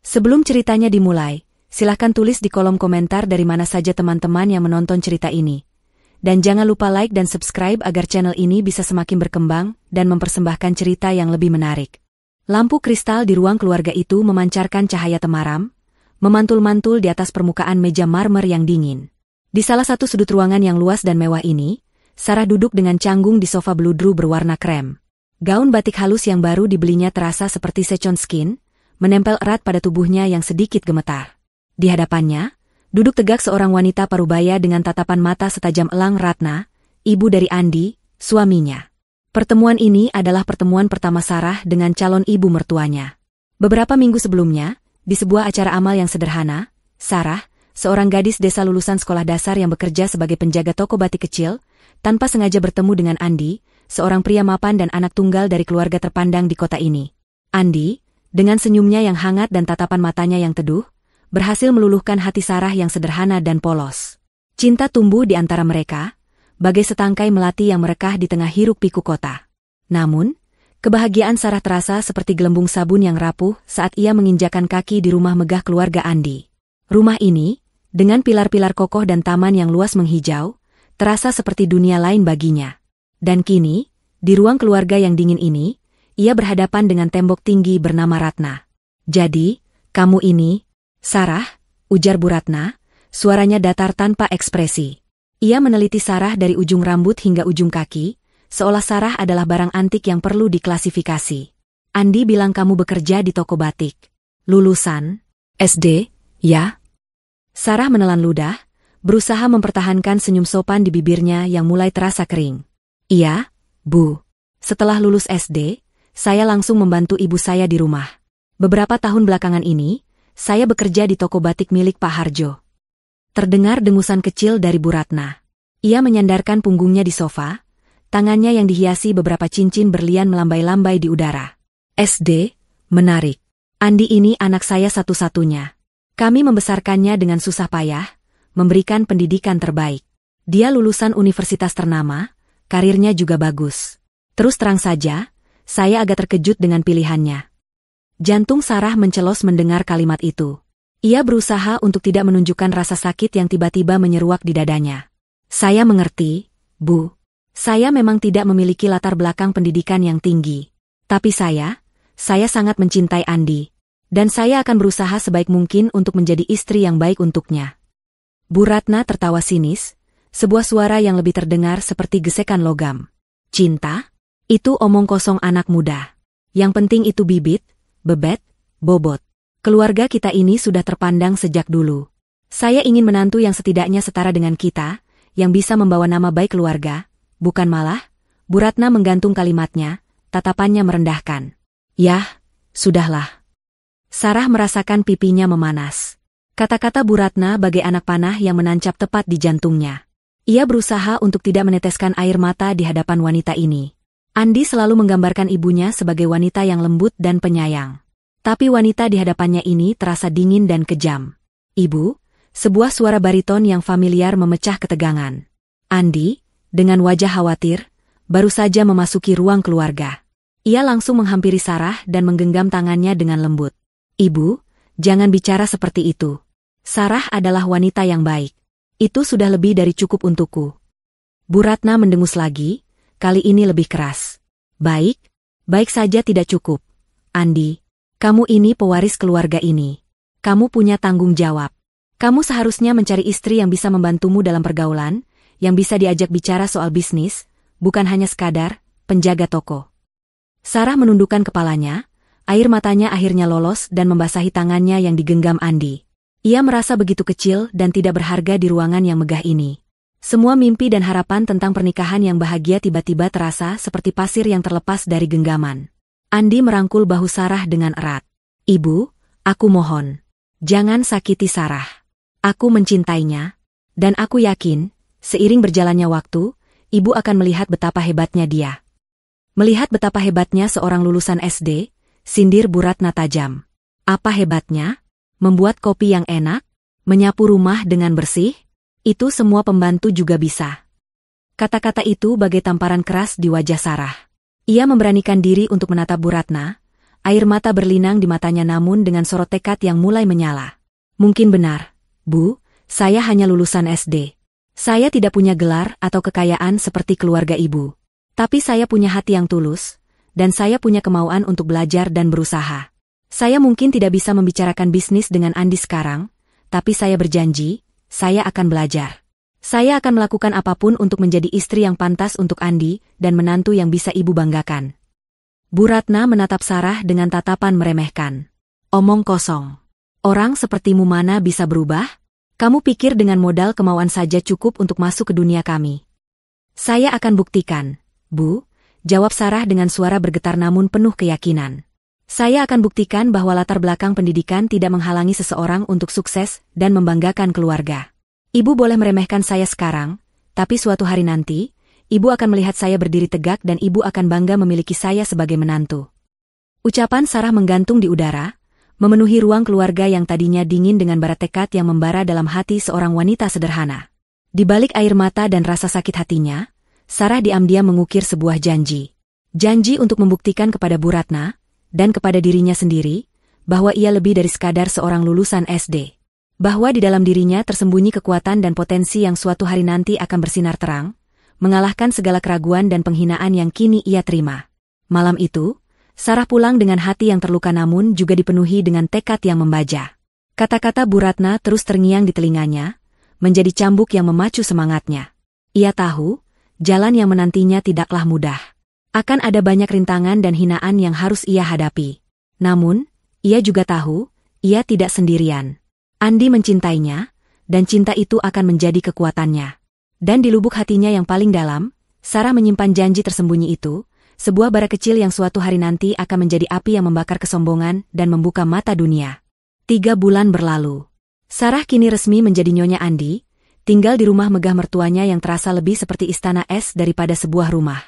Sebelum ceritanya dimulai, silahkan tulis di kolom komentar dari mana saja teman-teman yang menonton cerita ini. Dan jangan lupa like dan subscribe agar channel ini bisa semakin berkembang dan mempersembahkan cerita yang lebih menarik. Lampu kristal di ruang keluarga itu memancarkan cahaya temaram, memantul-mantul di atas permukaan meja marmer yang dingin. Di salah satu sudut ruangan yang luas dan mewah ini, Sarah duduk dengan canggung di sofa bludru berwarna krem. Gaun batik halus yang baru dibelinya terasa seperti secon skin, menempel erat pada tubuhnya yang sedikit gemetar. Di hadapannya, duduk tegak seorang wanita parubaya dengan tatapan mata setajam elang Ratna, ibu dari Andi, suaminya. Pertemuan ini adalah pertemuan pertama Sarah dengan calon ibu mertuanya. Beberapa minggu sebelumnya, di sebuah acara amal yang sederhana, Sarah, seorang gadis desa lulusan sekolah dasar yang bekerja sebagai penjaga toko batik kecil, tanpa sengaja bertemu dengan Andi, seorang pria mapan dan anak tunggal dari keluarga terpandang di kota ini. Andi, dengan senyumnya yang hangat dan tatapan matanya yang teduh, berhasil meluluhkan hati Sarah yang sederhana dan polos. Cinta tumbuh di antara mereka, bagai setangkai melati yang merekah di tengah hiruk-pikuk kota. Namun, kebahagiaan Sarah terasa seperti gelembung sabun yang rapuh saat ia menginjakan kaki di rumah megah keluarga Andi. Rumah ini, dengan pilar-pilar kokoh dan taman yang luas menghijau, terasa seperti dunia lain baginya. Dan kini, di ruang keluarga yang dingin ini, ia berhadapan dengan tembok tinggi bernama Ratna. "Jadi, kamu ini, Sarah?" ujar Bu Ratna, suaranya datar tanpa ekspresi. Ia meneliti Sarah dari ujung rambut hingga ujung kaki, seolah Sarah adalah barang antik yang perlu diklasifikasi. "Andi bilang kamu bekerja di toko batik. Lulusan SD, ya?" Sarah menelan ludah, berusaha mempertahankan senyum sopan di bibirnya yang mulai terasa kering. "Iya, Bu. Setelah lulus SD, saya langsung membantu ibu saya di rumah. Beberapa tahun belakangan ini, saya bekerja di toko batik milik Pak Harjo." Terdengar dengusan kecil dari Bu Ratna. Ia menyandarkan punggungnya di sofa, tangannya yang dihiasi beberapa cincin berlian melambai-lambai di udara. "SD, menarik. Andi ini anak saya satu-satunya. Kami membesarkannya dengan susah payah, memberikan pendidikan terbaik. Dia lulusan universitas ternama, karirnya juga bagus. Terus terang saja, saya agak terkejut dengan pilihannya." Jantung Sarah mencelos mendengar kalimat itu. Ia berusaha untuk tidak menunjukkan rasa sakit yang tiba-tiba menyeruak di dadanya. "Saya mengerti, Bu. Saya memang tidak memiliki latar belakang pendidikan yang tinggi. Tapi saya sangat mencintai Andi. Dan saya akan berusaha sebaik mungkin untuk menjadi istri yang baik untuknya." Bu Ratna tertawa sinis, sebuah suara yang lebih terdengar seperti gesekan logam. "Cinta? Itu omong kosong anak muda. Yang penting itu bibit, bebet, bobot. Keluarga kita ini sudah terpandang sejak dulu. Saya ingin menantu yang setidaknya setara dengan kita, yang bisa membawa nama baik keluarga, bukan malah." Bu Ratna menggantung kalimatnya, tatapannya merendahkan. "Yah, sudahlah." Sarah merasakan pipinya memanas. Kata-kata Bu Ratna bagai anak panah yang menancap tepat di jantungnya. Ia berusaha untuk tidak meneteskan air mata di hadapan wanita ini. Andi selalu menggambarkan ibunya sebagai wanita yang lembut dan penyayang. Tapi wanita di hadapannya ini terasa dingin dan kejam. "Ibu," sebuah suara bariton yang familiar memecah ketegangan. Andi, dengan wajah khawatir, baru saja memasuki ruang keluarga. Ia langsung menghampiri Sarah dan menggenggam tangannya dengan lembut. "Ibu, jangan bicara seperti itu. Sarah adalah wanita yang baik. Itu sudah lebih dari cukup untukku." Bu Ratna mendengus lagi, kali ini lebih keras. Baik saja tidak cukup. Andi, kamu ini pewaris keluarga ini. Kamu punya tanggung jawab. Kamu seharusnya mencari istri yang bisa membantumu dalam pergaulan, yang bisa diajak bicara soal bisnis, bukan hanya sekadar penjaga toko." Sarah menundukkan kepalanya, air matanya akhirnya lolos dan membasahi tangannya yang digenggam Andi. Ia merasa begitu kecil dan tidak berharga di ruangan yang megah ini. Semua mimpi dan harapan tentang pernikahan yang bahagia tiba-tiba terasa seperti pasir yang terlepas dari genggaman. Andi merangkul bahu Sarah dengan erat. "Ibu, aku mohon. Jangan sakiti Sarah. Aku mencintainya. Dan aku yakin, seiring berjalannya waktu, ibu akan melihat betapa hebatnya dia." "Melihat betapa hebatnya seorang lulusan SD," sindir Bu Ratna tajam. "Apa hebatnya? Membuat kopi yang enak? Menyapu rumah dengan bersih? Itu semua pembantu juga bisa." Kata-kata itu bagai tamparan keras di wajah Sarah. Ia memberanikan diri untuk menatap Bu Ratna, Air mata berlinang di matanya namun dengan sorot tekad yang mulai menyala. Mungkin benar, Bu, saya hanya lulusan SD. Saya tidak punya gelar atau kekayaan seperti keluarga ibu. Tapi saya punya hati yang tulus, dan saya punya kemauan untuk belajar dan berusaha. Saya mungkin tidak bisa membicarakan bisnis dengan Andi sekarang, tapi saya berjanji, saya akan belajar. Saya akan melakukan apapun untuk menjadi istri yang pantas untuk Andi dan menantu yang bisa ibu banggakan. Bu Ratna menatap Sarah dengan tatapan meremehkan. Omong kosong. Orang sepertimu mana bisa berubah? Kamu pikir dengan modal kemauan saja cukup untuk masuk ke dunia kami? Saya akan buktikan, Bu, jawab Sarah dengan suara bergetar namun penuh keyakinan. Saya akan buktikan bahwa latar belakang pendidikan tidak menghalangi seseorang untuk sukses dan membanggakan keluarga. Ibu boleh meremehkan saya sekarang, tapi suatu hari nanti, ibu akan melihat saya berdiri tegak dan ibu akan bangga memiliki saya sebagai menantu. Ucapan Sarah menggantung di udara, memenuhi ruang keluarga yang tadinya dingin dengan bara tekad yang membara dalam hati seorang wanita sederhana. Di balik air mata dan rasa sakit hatinya, Sarah diam-diam mengukir sebuah janji. Janji untuk membuktikan kepada Bu Ratna, dan kepada dirinya sendiri, bahwa ia lebih dari sekadar seorang lulusan SD. Bahwa di dalam dirinya tersembunyi kekuatan dan potensi yang suatu hari nanti akan bersinar terang, mengalahkan segala keraguan dan penghinaan yang kini ia terima. Malam itu, Sarah pulang dengan hati yang terluka namun juga dipenuhi dengan tekad yang membaja. Kata-kata Bu Ratna terus terngiang di telinganya, menjadi cambuk yang memacu semangatnya. Ia tahu, jalan yang menantinya tidaklah mudah. Akan ada banyak rintangan dan hinaan yang harus ia hadapi. Namun, ia juga tahu, ia tidak sendirian. Andi mencintainya, dan cinta itu akan menjadi kekuatannya. Dan di lubuk hatinya yang paling dalam, Sarah menyimpan janji tersembunyi itu, sebuah bara kecil yang suatu hari nanti akan menjadi api yang membakar kesombongan dan membuka mata dunia. 3 bulan berlalu. Sarah kini resmi menjadi nyonya Andi, tinggal di rumah megah mertuanya yang terasa lebih seperti istana es daripada sebuah rumah.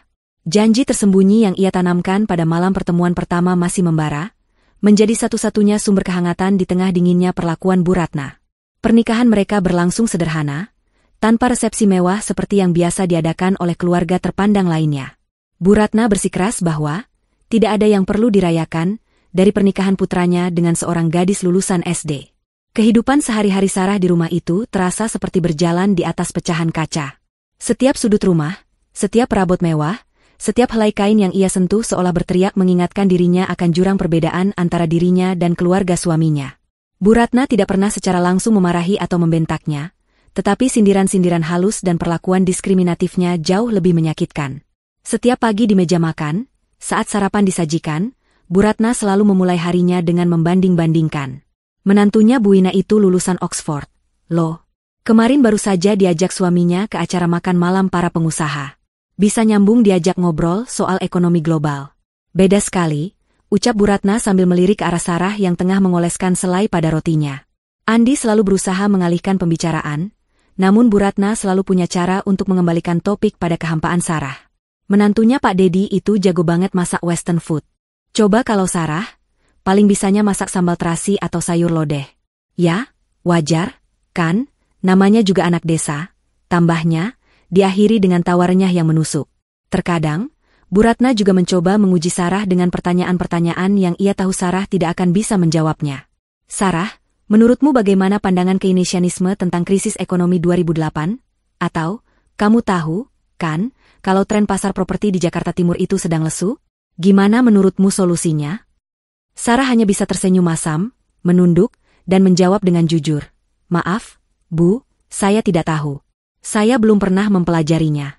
Janji tersembunyi yang ia tanamkan pada malam pertemuan pertama masih membara, menjadi satu-satunya sumber kehangatan di tengah dinginnya perlakuan Bu Ratna. Pernikahan mereka berlangsung sederhana, tanpa resepsi mewah seperti yang biasa diadakan oleh keluarga terpandang lainnya. Bu Ratna bersikeras bahwa tidak ada yang perlu dirayakan dari pernikahan putranya dengan seorang gadis lulusan SD. Kehidupan sehari-hari Sarah di rumah itu terasa seperti berjalan di atas pecahan kaca. Setiap sudut rumah, setiap perabot mewah, setiap helai kain yang ia sentuh seolah berteriak mengingatkan dirinya akan jurang perbedaan antara dirinya dan keluarga suaminya. Bu Ratna tidak pernah secara langsung memarahi atau membentaknya, tetapi sindiran-sindiran halus dan perlakuan diskriminatifnya jauh lebih menyakitkan. Setiap pagi di meja makan, saat sarapan disajikan, Bu Ratna selalu memulai harinya dengan membanding-bandingkan. Menantunya Bu Ina itu lulusan Oxford. Loh, kemarin baru saja diajak suaminya ke acara makan malam para pengusaha. Bisa nyambung diajak ngobrol soal ekonomi global. Beda sekali, ucap Bu Ratna sambil melirik ke arah Sarah yang tengah mengoleskan selai pada rotinya. Andi selalu berusaha mengalihkan pembicaraan, namun Bu Ratna selalu punya cara untuk mengembalikan topik pada kehampaan Sarah. Menantunya Pak Dedi itu jago banget masak western food. Coba kalau Sarah, paling bisanya masak sambal terasi atau sayur lodeh. Ya, wajar, kan, namanya juga anak desa, tambahnya, diakhiri dengan tawarnya yang menusuk. Terkadang, Bu Ratna juga mencoba menguji Sarah dengan pertanyaan-pertanyaan yang ia tahu Sarah tidak akan bisa menjawabnya. Sarah, menurutmu bagaimana pandangan Keynesianisme tentang krisis ekonomi 2008? Atau, kamu tahu, kan, kalau tren pasar properti di Jakarta Timur itu sedang lesu? Gimana menurutmu solusinya? Sarah hanya bisa tersenyum masam, menunduk, dan menjawab dengan jujur. Maaf, Bu, saya tidak tahu. Saya belum pernah mempelajarinya.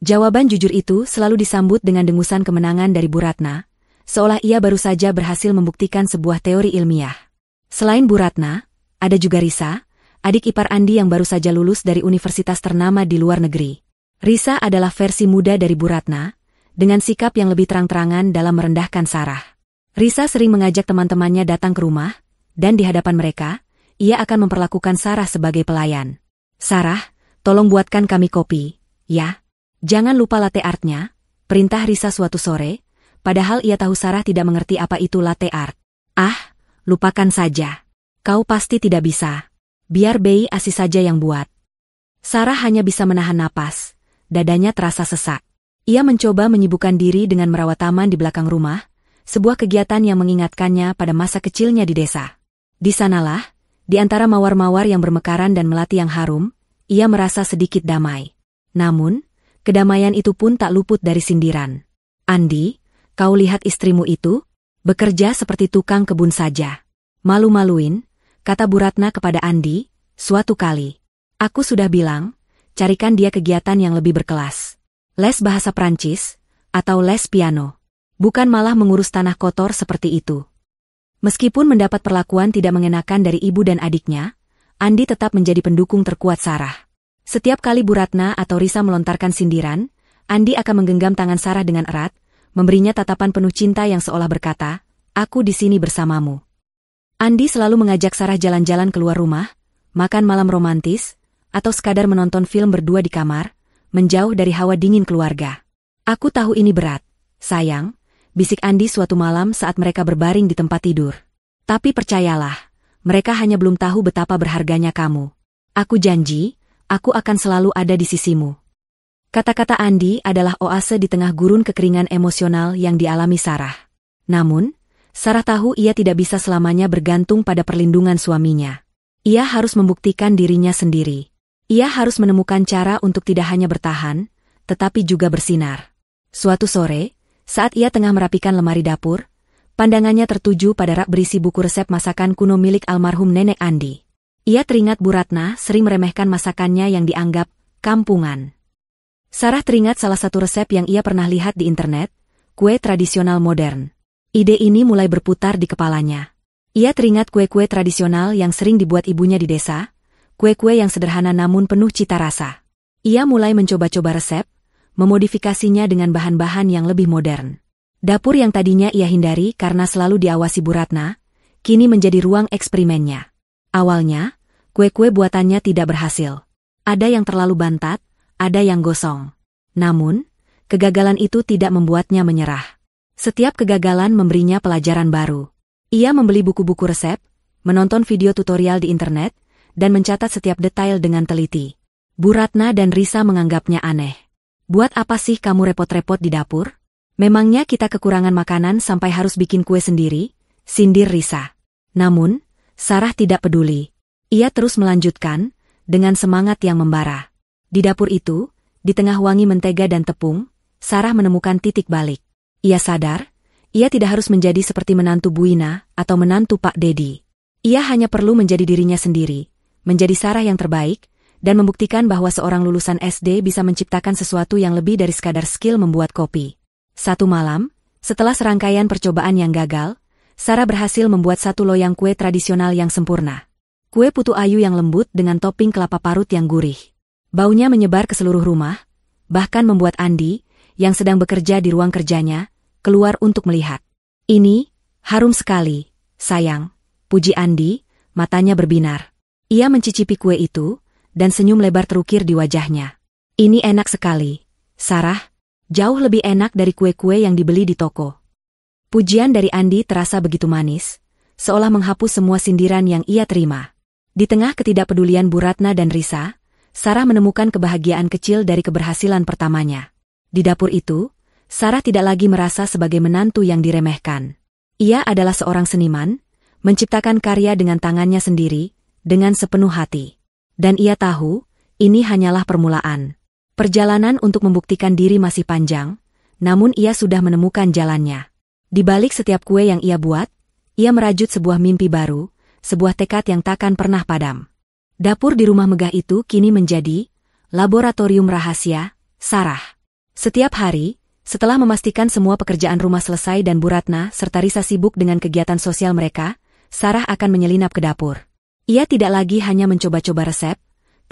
Jawaban jujur itu selalu disambut dengan dengusan kemenangan dari Bu Ratna, seolah ia baru saja berhasil membuktikan sebuah teori ilmiah. Selain Bu Ratna, ada juga Risa, adik ipar Andi yang baru saja lulus dari universitas ternama di luar negeri. Risa adalah versi muda dari Bu Ratna, dengan sikap yang lebih terang-terangan dalam merendahkan Sarah. Risa sering mengajak teman-temannya datang ke rumah, dan di hadapan mereka, ia akan memperlakukan Sarah sebagai pelayan. Sarah, tolong buatkan kami kopi, ya. Jangan lupa latte artnya, perintah Risa suatu sore, padahal ia tahu Sarah tidak mengerti apa itu latte art. Ah, lupakan saja. Kau pasti tidak bisa. Biar Bei Asi saja yang buat. Sarah hanya bisa menahan napas, dadanya terasa sesak. Ia mencoba menyibukkan diri dengan merawat taman di belakang rumah, sebuah kegiatan yang mengingatkannya pada masa kecilnya di desa. Di sanalah, di antara mawar-mawar yang bermekaran dan melati yang harum, ia merasa sedikit damai. Namun, kedamaian itu pun tak luput dari sindiran. "Andi, kau lihat istrimu itu? Bekerja seperti tukang kebun saja." Malu-maluin, kata Bu Ratna kepada Andi, suatu kali. "Aku sudah bilang, carikan dia kegiatan yang lebih berkelas. Les bahasa Prancis, atau les piano. Bukan malah mengurus tanah kotor seperti itu." Meskipun mendapat perlakuan tidak mengenakan dari ibu dan adiknya, Andi tetap menjadi pendukung terkuat Sarah. Setiap kali Bu Ratna atau Risa melontarkan sindiran, Andi akan menggenggam tangan Sarah dengan erat, memberinya tatapan penuh cinta yang seolah berkata, "Aku di sini bersamamu." Andi selalu mengajak Sarah jalan-jalan keluar rumah, makan malam romantis, atau sekadar menonton film berdua di kamar, menjauh dari hawa dingin keluarga. "Aku tahu ini berat, sayang," bisik Andi suatu malam saat mereka berbaring di tempat tidur. "Tapi percayalah, mereka hanya belum tahu betapa berharganya kamu. Aku janji, aku akan selalu ada di sisimu." Kata-kata Andi adalah oase di tengah gurun kekeringan emosional yang dialami Sarah. Namun, Sarah tahu ia tidak bisa selamanya bergantung pada perlindungan suaminya. Ia harus membuktikan dirinya sendiri. Ia harus menemukan cara untuk tidak hanya bertahan, tetapi juga bersinar. Suatu sore, saat ia tengah merapikan lemari dapur, pandangannya tertuju pada rak berisi buku resep masakan kuno milik almarhum nenek Andi. Ia teringat Bu Ratna sering meremehkan masakannya yang dianggap kampungan. Sarah teringat salah satu resep yang ia pernah lihat di internet, kue tradisional modern. Ide ini mulai berputar di kepalanya. Ia teringat kue-kue tradisional yang sering dibuat ibunya di desa, kue-kue yang sederhana namun penuh cita rasa. Ia mulai mencoba-coba resep, memodifikasinya dengan bahan-bahan yang lebih modern. Dapur yang tadinya ia hindari karena selalu diawasi Bu Ratna, kini menjadi ruang eksperimennya. Awalnya, kue-kue buatannya tidak berhasil. Ada yang terlalu bantat, ada yang gosong. Namun, kegagalan itu tidak membuatnya menyerah. Setiap kegagalan memberinya pelajaran baru. Ia membeli buku-buku resep, menonton video tutorial di internet, dan mencatat setiap detail dengan teliti. Bu Ratna dan Risa menganggapnya aneh. "Buat apa sih kamu repot-repot di dapur? Memangnya kita kekurangan makanan sampai harus bikin kue sendiri?" sindir Risa. Namun, Sarah tidak peduli. Ia terus melanjutkan, dengan semangat yang membara. Di dapur itu, di tengah wangi mentega dan tepung, Sarah menemukan titik balik. Ia sadar, ia tidak harus menjadi seperti menantu Bu Ina atau menantu Pak Dedi. Ia hanya perlu menjadi dirinya sendiri, menjadi Sarah yang terbaik, dan membuktikan bahwa seorang lulusan SD bisa menciptakan sesuatu yang lebih dari sekadar skill membuat kopi. Satu malam, setelah serangkaian percobaan yang gagal, Sarah berhasil membuat satu loyang kue tradisional yang sempurna. Kue putu ayu yang lembut dengan topping kelapa parut yang gurih. Baunya menyebar ke seluruh rumah, bahkan membuat Andi, yang sedang bekerja di ruang kerjanya, keluar untuk melihat. "Ini, harum sekali, sayang," puji Andi, matanya berbinar. Ia mencicipi kue itu, dan senyum lebar terukir di wajahnya. "Ini enak sekali, Sarah. Jauh lebih enak dari kue-kue yang dibeli di toko." Pujian dari Andi terasa begitu manis, seolah menghapus semua sindiran yang ia terima. Di tengah ketidakpedulian Bu Ratna dan Risa, Sarah menemukan kebahagiaan kecil dari keberhasilan pertamanya. Di dapur itu, Sarah tidak lagi merasa sebagai menantu yang diremehkan. Ia adalah seorang seniman, menciptakan karya dengan tangannya sendiri, dengan sepenuh hati. Dan ia tahu, ini hanyalah permulaan. Perjalanan untuk membuktikan diri masih panjang, namun ia sudah menemukan jalannya. Di balik setiap kue yang ia buat, ia merajut sebuah mimpi baru, sebuah tekad yang takkan pernah padam. Dapur di rumah megah itu kini menjadi laboratorium rahasia Sarah. Setiap hari, setelah memastikan semua pekerjaan rumah selesai dan Bu Ratna serta Risa sibuk dengan kegiatan sosial mereka, Sarah akan menyelinap ke dapur. Ia tidak lagi hanya mencoba-coba resep,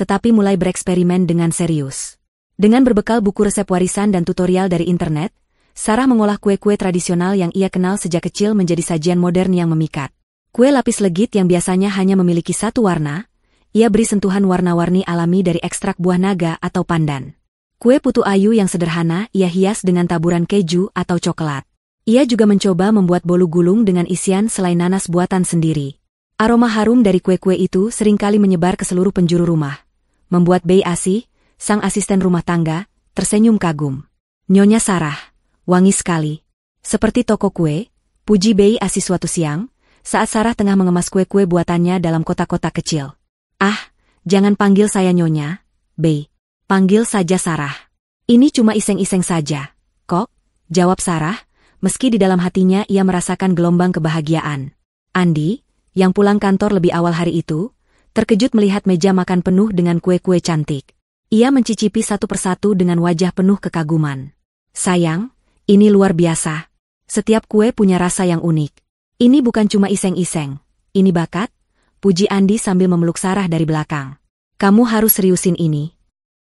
tetapi mulai bereksperimen dengan serius. Dengan berbekal buku resep warisan dan tutorial dari internet, Sarah mengolah kue-kue tradisional yang ia kenal sejak kecil menjadi sajian modern yang memikat. Kue lapis legit yang biasanya hanya memiliki satu warna, ia beri sentuhan warna-warni alami dari ekstrak buah naga atau pandan. Kue putu ayu yang sederhana ia hias dengan taburan keju atau coklat. Ia juga mencoba membuat bolu gulung dengan isian selai nanas buatan sendiri. Aroma harum dari kue-kue itu seringkali menyebar ke seluruh penjuru rumah, membuat Bei Asih, sang asisten rumah tangga, tersenyum kagum. "Nyonya Sarah, wangi sekali. Seperti toko kue, puji Bei Asi suatu siang, saat Sarah tengah mengemas kue-kue buatannya dalam kotak-kotak kecil. Ah, jangan panggil saya Nyonya, Bei. Panggil saja Sarah. Ini cuma iseng-iseng saja, kok, jawab Sarah, meski di dalam hatinya ia merasakan gelombang kebahagiaan. Andi, yang pulang kantor lebih awal hari itu, terkejut melihat meja makan penuh dengan kue-kue cantik. Ia mencicipi satu persatu dengan wajah penuh kekaguman. Sayang, ini luar biasa. Setiap kue punya rasa yang unik. Ini bukan cuma iseng-iseng, ini bakat, puji Andi sambil memeluk Sarah dari belakang. Kamu harus seriusin ini.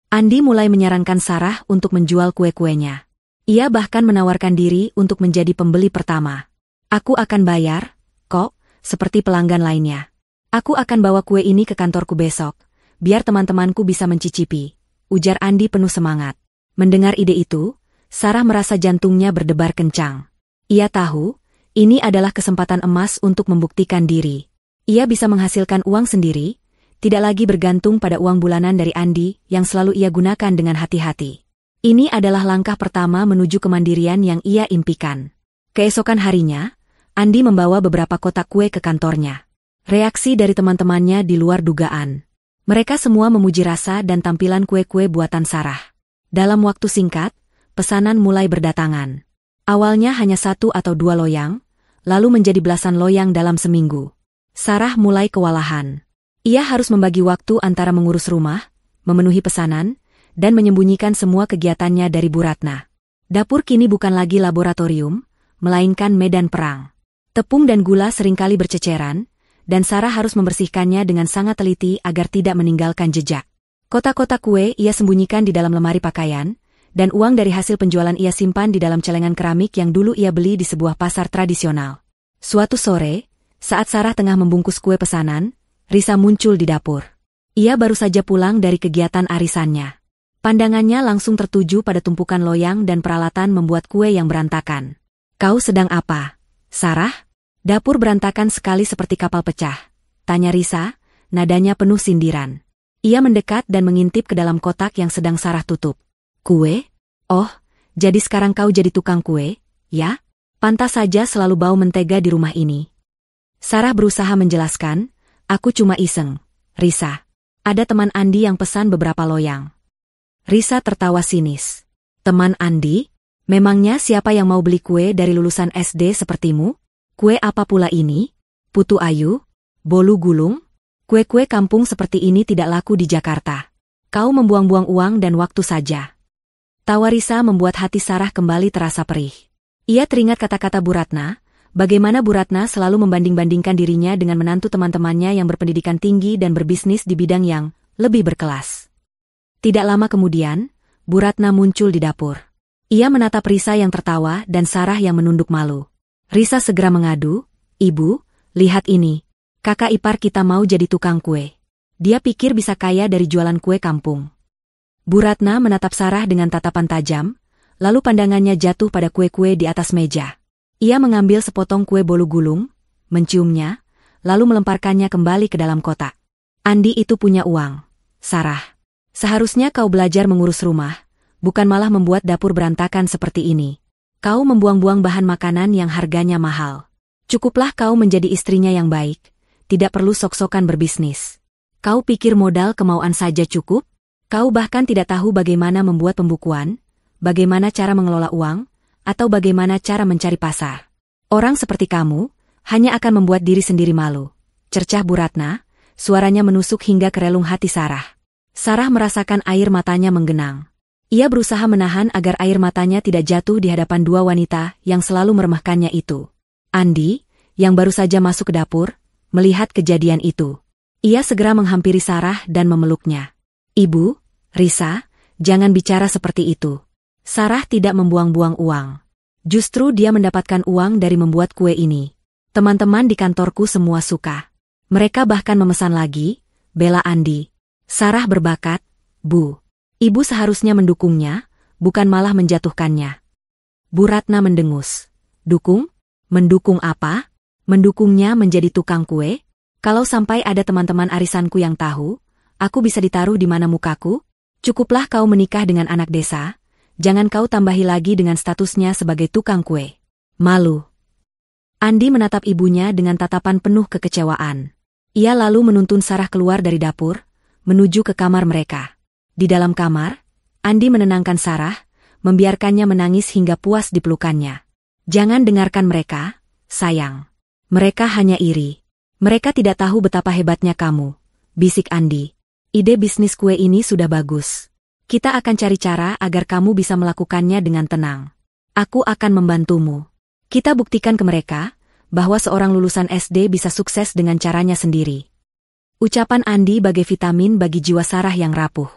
Andi mulai menyarankan Sarah untuk menjual kue-kuenya. Ia bahkan menawarkan diri untuk menjadi pembeli pertama. Aku akan bayar, kok, seperti pelanggan lainnya. Aku akan bawa kue ini ke kantorku besok, biar teman-temanku bisa mencicipi, ujar Andi penuh semangat. Mendengar ide itu, Sarah merasa jantungnya berdebar kencang. Ia tahu, ini adalah kesempatan emas untuk membuktikan diri. Ia bisa menghasilkan uang sendiri, tidak lagi bergantung pada uang bulanan dari Andi yang selalu ia gunakan dengan hati-hati. Ini adalah langkah pertama menuju kemandirian yang ia impikan. Keesokan harinya, Andi membawa beberapa kotak kue ke kantornya. Reaksi dari teman-temannya di luar dugaan. Mereka semua memuji rasa dan tampilan kue-kue buatan Sarah. Dalam waktu singkat, pesanan mulai berdatangan. Awalnya hanya 1 atau 2 loyang, lalu menjadi belasan loyang dalam seminggu. Sarah mulai kewalahan. Ia harus membagi waktu antara mengurus rumah, memenuhi pesanan, dan menyembunyikan semua kegiatannya dari Bu Ratna. Dapur kini bukan lagi laboratorium, melainkan medan perang. Tepung dan gula seringkali berceceran, dan Sarah harus membersihkannya dengan sangat teliti agar tidak meninggalkan jejak. Kotak-kotak kue ia sembunyikan di dalam lemari pakaian, dan uang dari hasil penjualan ia simpan di dalam celengan keramik yang dulu ia beli di sebuah pasar tradisional. Suatu sore, saat Sarah tengah membungkus kue pesanan, Risa muncul di dapur. Ia baru saja pulang dari kegiatan arisannya. Pandangannya langsung tertuju pada tumpukan loyang dan peralatan membuat kue yang berantakan. Kau sedang apa, Sarah? Dapur berantakan sekali seperti kapal pecah, tanya Risa, nadanya penuh sindiran. Ia mendekat dan mengintip ke dalam kotak yang sedang Sarah tutup. Kue? Oh, jadi sekarang kau jadi tukang kue, ya? Pantas saja selalu bau mentega di rumah ini. Sarah berusaha menjelaskan, aku cuma iseng, Risa. Ada teman Andi yang pesan beberapa loyang. Risa tertawa sinis. Teman Andi? Memangnya siapa yang mau beli kue dari lulusan SD sepertimu? Kue apa pula ini? Putu Ayu? Bolu gulung? Kue-kue kampung seperti ini tidak laku di Jakarta. Kau membuang-buang uang dan waktu saja. Tawa Risa membuat hati Sarah kembali terasa perih. Ia teringat kata-kata Bu Ratna, bagaimana Bu Ratna selalu membanding-bandingkan dirinya dengan menantu teman-temannya yang berpendidikan tinggi dan berbisnis di bidang yang lebih berkelas. Tidak lama kemudian, Bu Ratna muncul di dapur. Ia menatap Risa yang tertawa dan Sarah yang menunduk malu. Risa segera mengadu, Ibu, lihat ini. Kakak ipar kita mau jadi tukang kue. Dia pikir bisa kaya dari jualan kue kampung. Bu Ratna menatap Sarah dengan tatapan tajam, lalu pandangannya jatuh pada kue-kue di atas meja. Ia mengambil sepotong kue bolu gulung, menciumnya, lalu melemparkannya kembali ke dalam kotak. Andi itu punya uang, Sarah. Seharusnya kau belajar mengurus rumah, bukan malah membuat dapur berantakan seperti ini. Kau membuang-buang bahan makanan yang harganya mahal. Cukuplah kau menjadi istrinya yang baik, tidak perlu sok-sokan berbisnis. Kau pikir modal kemauan saja cukup? Kau bahkan tidak tahu bagaimana membuat pembukuan, bagaimana cara mengelola uang, atau bagaimana cara mencari pasar. Orang seperti kamu, hanya akan membuat diri sendiri malu. Cercah Bu Ratna, suaranya menusuk hingga ke relung hati Sarah. Sarah merasakan air matanya menggenang. Ia berusaha menahan agar air matanya tidak jatuh di hadapan dua wanita yang selalu meremehkannya itu. Andi, yang baru saja masuk ke dapur, melihat kejadian itu. Ia segera menghampiri Sarah dan memeluknya. Ibu, Risa, jangan bicara seperti itu. Sarah tidak membuang-buang uang. Justru dia mendapatkan uang dari membuat kue ini. Teman-teman di kantorku semua suka. Mereka bahkan memesan lagi, bela Andi. Sarah berbakat, Bu. Ibu seharusnya mendukungnya, bukan malah menjatuhkannya. Bu Ratna mendengus. Dukung? Mendukung apa? Mendukungnya menjadi tukang kue? Kalau sampai ada teman-teman arisanku yang tahu, aku bisa ditaruh di mana mukaku? Cukuplah kau menikah dengan anak desa, jangan kau tambahi lagi dengan statusnya sebagai tukang kue. Malu. Andi menatap ibunya dengan tatapan penuh kekecewaan. Ia lalu menuntun Sarah keluar dari dapur, menuju ke kamar mereka. Di dalam kamar, Andi menenangkan Sarah, membiarkannya menangis hingga puas di pelukannya. Jangan dengarkan mereka, sayang. Mereka hanya iri. Mereka tidak tahu betapa hebatnya kamu, bisik Andi. Ide bisnis kue ini sudah bagus. Kita akan cari cara agar kamu bisa melakukannya dengan tenang. Aku akan membantumu. Kita buktikan ke mereka bahwa seorang lulusan SD bisa sukses dengan caranya sendiri. Ucapan Andi bagai vitamin bagi jiwa Sarah yang rapuh.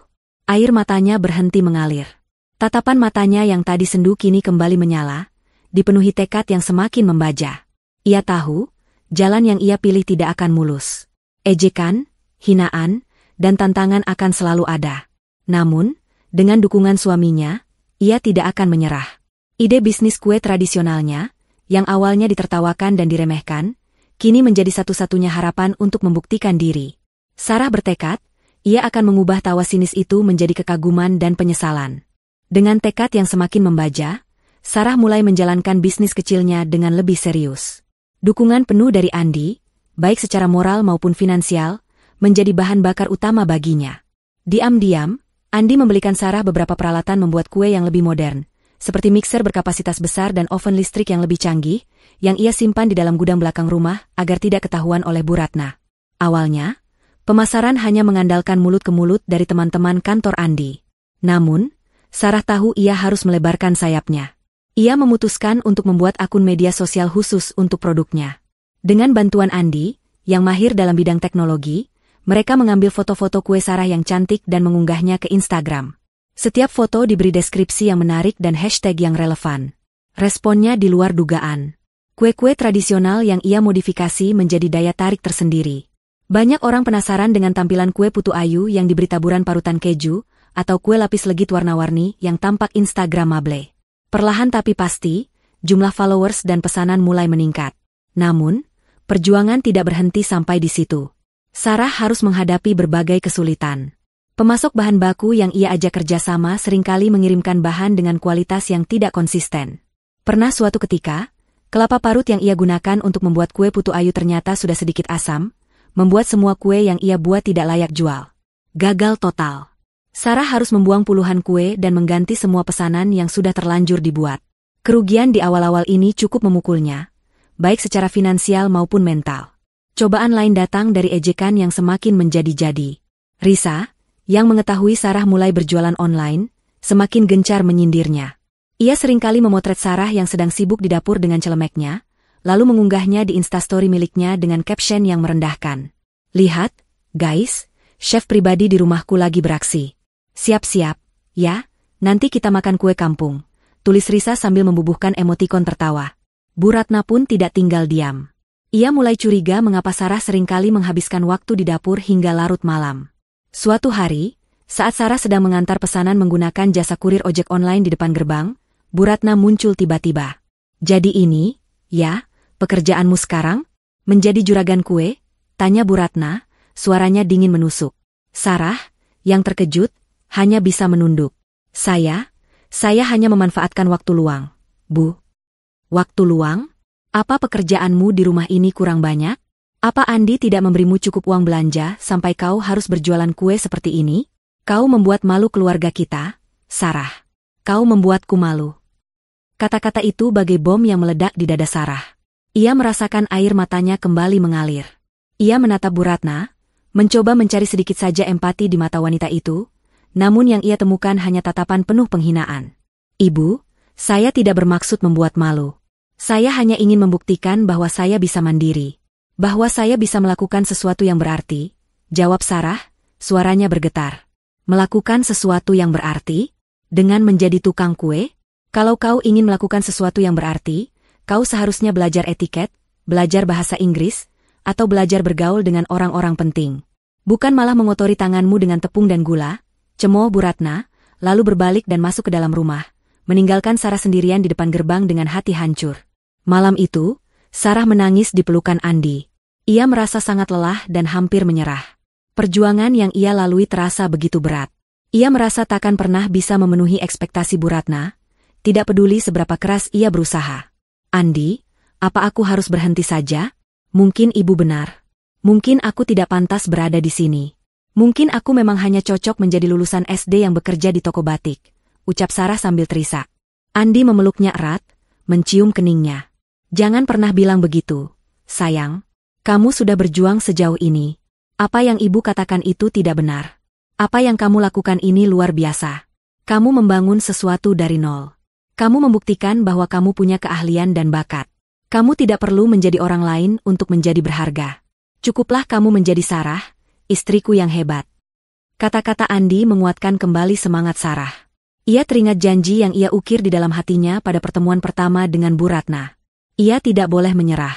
Air matanya berhenti mengalir. Tatapan matanya yang tadi sendu kini kembali menyala, dipenuhi tekad yang semakin membaja. Ia tahu, jalan yang ia pilih tidak akan mulus. Ejekan, hinaan, dan tantangan akan selalu ada. Namun, dengan dukungan suaminya, ia tidak akan menyerah. Ide bisnis kue tradisionalnya, yang awalnya ditertawakan dan diremehkan, kini menjadi satu-satunya harapan untuk membuktikan diri. Sarah bertekad, ia akan mengubah tawa sinis itu menjadi kekaguman dan penyesalan. Dengan tekad yang semakin membaja, Sarah mulai menjalankan bisnis kecilnya dengan lebih serius. Dukungan penuh dari Andi, baik secara moral maupun finansial, menjadi bahan bakar utama baginya. Diam-diam, Andi membelikan Sarah beberapa peralatan membuat kue yang lebih modern, seperti mixer berkapasitas besar dan oven listrik yang lebih canggih, yang ia simpan di dalam gudang belakang rumah agar tidak ketahuan oleh Bu Ratna. Awalnya, pemasaran hanya mengandalkan mulut ke mulut dari teman-teman kantor Andi. Namun, Sarah tahu ia harus melebarkan sayapnya. Ia memutuskan untuk membuat akun media sosial khusus untuk produknya. Dengan bantuan Andi, yang mahir dalam bidang teknologi, mereka mengambil foto-foto kue Sarah yang cantik dan mengunggahnya ke Instagram. Setiap foto diberi deskripsi yang menarik dan hashtag yang relevan. Responnya di luar dugaan. Kue-kue tradisional yang ia modifikasi menjadi daya tarik tersendiri. Banyak orang penasaran dengan tampilan kue putu ayu yang diberi taburan parutan keju, atau kue lapis legit warna-warni yang tampak instagramable. Perlahan tapi pasti, jumlah followers dan pesanan mulai meningkat. Namun, perjuangan tidak berhenti sampai di situ. Sarah harus menghadapi berbagai kesulitan. Pemasok bahan baku yang ia ajak kerjasama seringkali mengirimkan bahan dengan kualitas yang tidak konsisten. Pernah suatu ketika, kelapa parut yang ia gunakan untuk membuat kue putu ayu ternyata sudah sedikit asam, membuat semua kue yang ia buat tidak layak jual. Gagal total. Sarah harus membuang puluhan kue dan mengganti semua pesanan yang sudah terlanjur dibuat. Kerugian di awal-awal ini cukup memukulnya, baik secara finansial maupun mental. Cobaan lain datang dari ejekan yang semakin menjadi-jadi. Risa, yang mengetahui Sarah mulai berjualan online, semakin gencar menyindirnya. Ia seringkali memotret Sarah yang sedang sibuk di dapur dengan celemeknya, lalu mengunggahnya di Instastory miliknya dengan caption yang merendahkan. Lihat, guys, chef pribadi di rumahku lagi beraksi. Siap-siap, ya, nanti kita makan kue kampung, tulis Risa sambil membubuhkan emotikon tertawa. Bu Ratna pun tidak tinggal diam. Ia mulai curiga mengapa Sarah seringkali menghabiskan waktu di dapur hingga larut malam. Suatu hari, saat Sarah sedang mengantar pesanan menggunakan jasa kurir ojek online di depan gerbang, Bu Ratna muncul tiba-tiba. Jadi ini, ya, pekerjaanmu sekarang? Menjadi juragan kue? Tanya Bu Ratna, suaranya dingin menusuk. Sarah, yang terkejut, hanya bisa menunduk. Saya hanya memanfaatkan waktu luang, Bu. Waktu luang? Apa pekerjaanmu di rumah ini kurang banyak? Apa Andi tidak memberimu cukup uang belanja sampai kau harus berjualan kue seperti ini? Kau membuat malu keluarga kita, Sarah. Kau membuatku malu. Kata-kata itu bagai bom yang meledak di dada Sarah. Ia merasakan air matanya kembali mengalir. Ia menatap Bu Ratna, mencoba mencari sedikit saja empati di mata wanita itu, namun yang ia temukan hanya tatapan penuh penghinaan. Ibu, saya tidak bermaksud membuat malu. Saya hanya ingin membuktikan bahwa saya bisa mandiri. Bahwa saya bisa melakukan sesuatu yang berarti, jawab Sarah, suaranya bergetar. Melakukan sesuatu yang berarti? Dengan menjadi tukang kue? Kalau kau ingin melakukan sesuatu yang berarti, kau seharusnya belajar etiket, belajar bahasa Inggris, atau belajar bergaul dengan orang-orang penting. Bukan malah mengotori tanganmu dengan tepung dan gula, cemooh Bu Ratna, lalu berbalik dan masuk ke dalam rumah, meninggalkan Sarah sendirian di depan gerbang dengan hati hancur. Malam itu, Sarah menangis di pelukan Andi. Ia merasa sangat lelah dan hampir menyerah. Perjuangan yang ia lalui terasa begitu berat. Ia merasa takkan pernah bisa memenuhi ekspektasi Bu Ratna, tidak peduli seberapa keras ia berusaha. Andi, Apa aku harus berhenti saja? Mungkin ibu benar. Mungkin aku tidak pantas berada di sini. Mungkin aku memang hanya cocok menjadi lulusan SD yang bekerja di toko batik, ucap Sarah sambil terisak. Andi memeluknya erat, mencium keningnya. Jangan pernah bilang begitu, sayang. Kamu sudah berjuang sejauh ini. Apa yang ibu katakan itu tidak benar. Apa yang kamu lakukan ini luar biasa. Kamu membangun sesuatu dari nol. Kamu membuktikan bahwa kamu punya keahlian dan bakat. Kamu tidak perlu menjadi orang lain untuk menjadi berharga. Cukuplah kamu menjadi Sarah, istriku yang hebat. Kata-kata Andi menguatkan kembali semangat Sarah. Ia teringat janji yang ia ukir di dalam hatinya pada pertemuan pertama dengan Bu Ratna. Ia tidak boleh menyerah.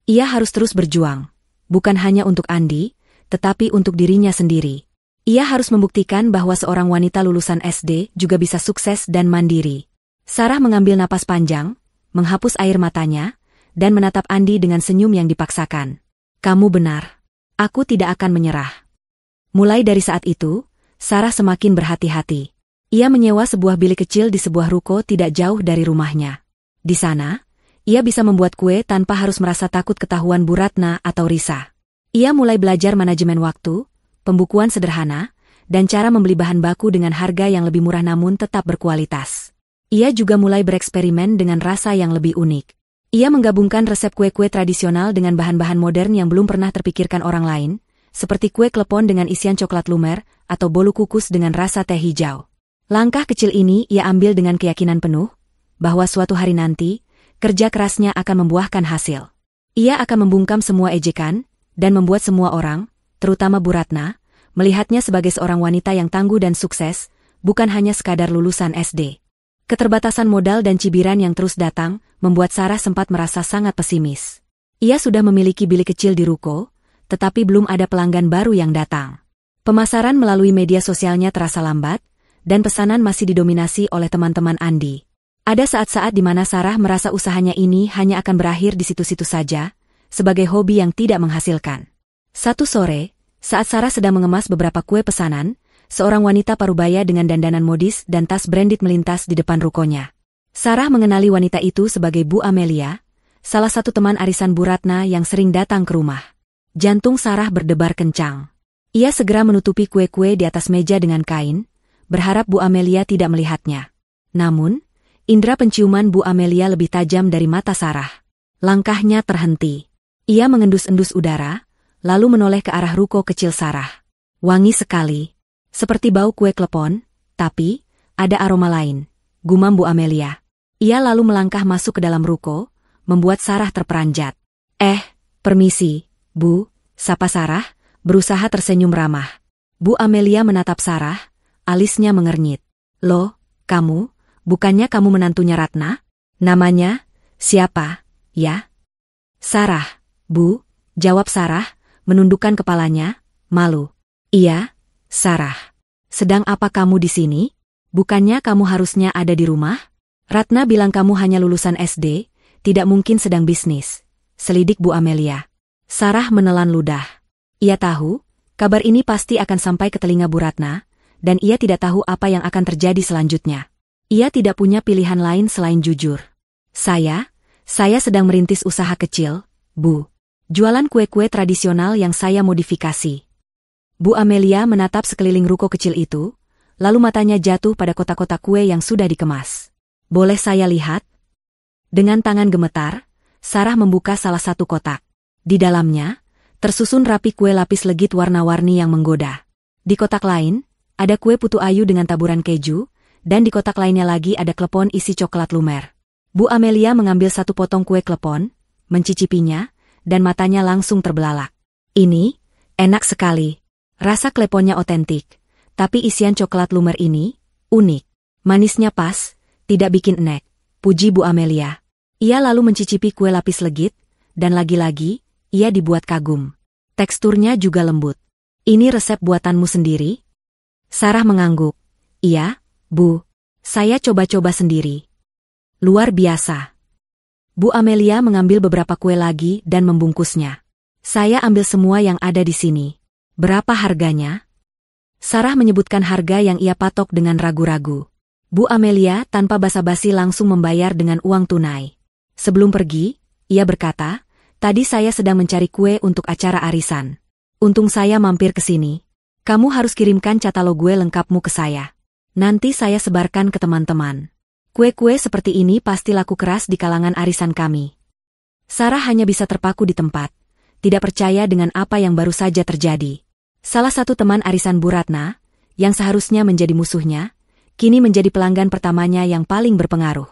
Ia harus terus berjuang. Bukan hanya untuk Andi, tetapi untuk dirinya sendiri. Ia harus membuktikan bahwa seorang wanita lulusan SD juga bisa sukses dan mandiri. Sarah mengambil napas panjang, menghapus air matanya, dan menatap Andi dengan senyum yang dipaksakan. Kamu benar. Aku tidak akan menyerah. Mulai dari saat itu, Sarah semakin berhati-hati. Ia menyewa sebuah bilik kecil di sebuah ruko tidak jauh dari rumahnya. Di sana, ia bisa membuat kue tanpa harus merasa takut ketahuan Bu Ratna atau Risa. Ia mulai belajar manajemen waktu, pembukuan sederhana, dan cara membeli bahan baku dengan harga yang lebih murah namun tetap berkualitas. Ia juga mulai bereksperimen dengan rasa yang lebih unik. Ia menggabungkan resep kue-kue tradisional dengan bahan-bahan modern yang belum pernah terpikirkan orang lain, seperti kue klepon dengan isian coklat lumer, atau bolu kukus dengan rasa teh hijau. Langkah kecil ini ia ambil dengan keyakinan penuh, bahwa suatu hari nanti, kerja kerasnya akan membuahkan hasil. Ia akan membungkam semua ejekan, dan membuat semua orang, terutama Bu Ratna, melihatnya sebagai seorang wanita yang tangguh dan sukses, bukan hanya sekadar lulusan SD. Keterbatasan modal dan cibiran yang terus datang, membuat Sarah sempat merasa sangat pesimis. Ia sudah memiliki bilik kecil di ruko, tetapi belum ada pelanggan baru yang datang. Pemasaran melalui media sosialnya terasa lambat, dan pesanan masih didominasi oleh teman-teman Andi. Ada saat-saat di mana Sarah merasa usahanya ini hanya akan berakhir di situ-situ saja, sebagai hobi yang tidak menghasilkan. Satu sore, saat Sarah sedang mengemas beberapa kue pesanan, seorang wanita parubaya dengan dandanan modis dan tas branded melintas di depan rukonya. Sarah mengenali wanita itu sebagai Bu Amelia, salah satu teman arisan Bu Ratna yang sering datang ke rumah. Jantung Sarah berdebar kencang. Ia segera menutupi kue-kue di atas meja dengan kain, berharap Bu Amelia tidak melihatnya. Namun, indera penciuman Bu Amelia lebih tajam dari mata Sarah. Langkahnya terhenti. Ia mengendus-endus udara, lalu menoleh ke arah ruko kecil Sarah. Wangi sekali. Seperti bau kue klepon, tapi ada aroma lain, gumam Bu Amelia. Ia lalu melangkah masuk ke dalam ruko, membuat Sarah terperanjat. Permisi, Bu, sapa Sarah, berusaha tersenyum ramah. Bu Amelia menatap Sarah, alisnya mengernyit. Loh, kamu, bukannya kamu menantunya Ratna? Namanya, siapa, ya? Sarah, Bu, jawab Sarah, menundukkan kepalanya, malu. Iya, Sarah. Sedang apa kamu di sini? Bukannya kamu harusnya ada di rumah? Ratna bilang kamu hanya lulusan SD, tidak mungkin sedang bisnis. Selidik Bu Amelia. Sarah menelan ludah. Ia tahu, kabar ini pasti akan sampai ke telinga Bu Ratna, dan ia tidak tahu apa yang akan terjadi selanjutnya. Ia tidak punya pilihan lain selain jujur. Saya sedang merintis usaha kecil, Bu. Jualan kue-kue tradisional yang saya modifikasi. Bu Amelia menatap sekeliling ruko kecil itu, lalu matanya jatuh pada kotak-kotak kue yang sudah dikemas. Boleh saya lihat? Dengan tangan gemetar, Sarah membuka salah satu kotak. Di dalamnya, tersusun rapi kue lapis legit warna-warni yang menggoda. Di kotak lain, ada kue putu ayu dengan taburan keju, dan di kotak lainnya lagi ada klepon isi coklat lumer. Bu Amelia mengambil satu potong kue klepon, mencicipinya, dan matanya langsung terbelalak. Ini, enak sekali. Rasa kleponnya otentik, tapi isian coklat lumer ini, unik. Manisnya pas, tidak bikin enek, puji Bu Amelia. Ia lalu mencicipi kue lapis legit, dan lagi-lagi, ia dibuat kagum. Teksturnya juga lembut. Ini resep buatanmu sendiri? Sarah mengangguk. Iya, Bu. Saya coba-coba sendiri. Luar biasa. Bu Amelia mengambil beberapa kue lagi dan membungkusnya. Saya ambil semua yang ada di sini. Berapa harganya? Sarah menyebutkan harga yang ia patok dengan ragu-ragu. Bu Amelia tanpa basa-basi langsung membayar dengan uang tunai. Sebelum pergi, Ia berkata, "Tadi saya sedang mencari kue untuk acara arisan. Untung saya mampir ke sini. Kamu harus kirimkan katalog kue lengkapmu ke saya. Nanti saya sebarkan ke teman-teman. Kue-kue seperti ini pasti laku keras di kalangan arisan kami." Sarah hanya bisa terpaku di tempat, tidak percaya dengan apa yang baru saja terjadi. Salah satu teman arisan Bu Ratna, yang seharusnya menjadi musuhnya, kini menjadi pelanggan pertamanya yang paling berpengaruh.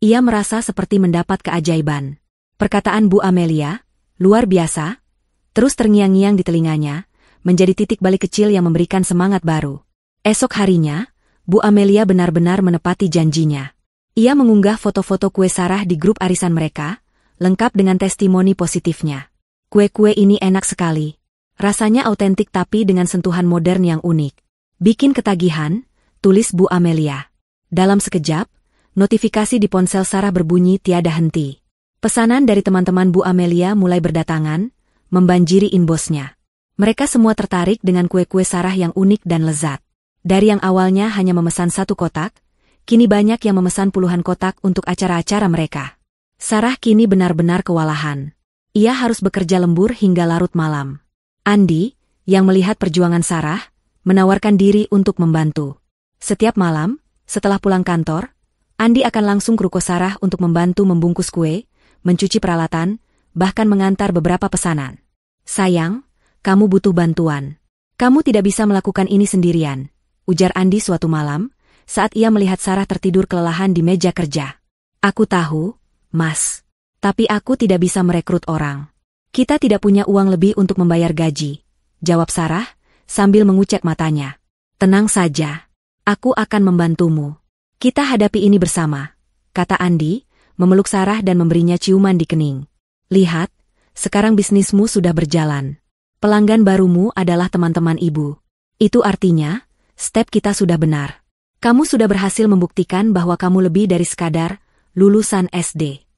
Ia merasa seperti mendapat keajaiban. Perkataan Bu Amelia, luar biasa, terus terngiang-ngiang di telinganya, menjadi titik balik kecil yang memberikan semangat baru. Esok harinya, Bu Amelia benar-benar menepati janjinya. Ia mengunggah foto-foto kue Sarah di grup arisan mereka, lengkap dengan testimoni positifnya. "Kue-kue ini enak sekali. Rasanya autentik tapi dengan sentuhan modern yang unik. Bikin ketagihan," tulis Bu Amelia. Dalam sekejap, notifikasi di ponsel Sarah berbunyi tiada henti. Pesanan dari teman-teman Bu Amelia mulai berdatangan, membanjiri inboxnya. Mereka semua tertarik dengan kue-kue Sarah yang unik dan lezat. Dari yang awalnya hanya memesan 1 kotak, kini banyak yang memesan puluhan kotak untuk acara-acara mereka. Sarah kini benar-benar kewalahan. Ia harus bekerja lembur hingga larut malam. Andi, yang melihat perjuangan Sarah, menawarkan diri untuk membantu. Setiap malam, setelah pulang kantor, Andi akan langsung ke ruko Sarah untuk membantu membungkus kue, mencuci peralatan, bahkan mengantar beberapa pesanan. "Sayang, kamu butuh bantuan. Kamu tidak bisa melakukan ini sendirian," ujar Andi suatu malam, saat ia melihat Sarah tertidur kelelahan di meja kerja. "Aku tahu, Mas. Tapi aku tidak bisa merekrut orang. Kita tidak punya uang lebih untuk membayar gaji," jawab Sarah, sambil mengucek matanya. "Tenang saja. Aku akan membantumu. Kita hadapi ini bersama," kata Andi, memeluk Sarah dan memberinya ciuman di kening. "Lihat, sekarang bisnismu sudah berjalan. Pelanggan barumu adalah teman-teman ibu. Itu artinya, step kita sudah benar. Kamu sudah berhasil membuktikan bahwa kamu lebih dari sekadar lulusan SD.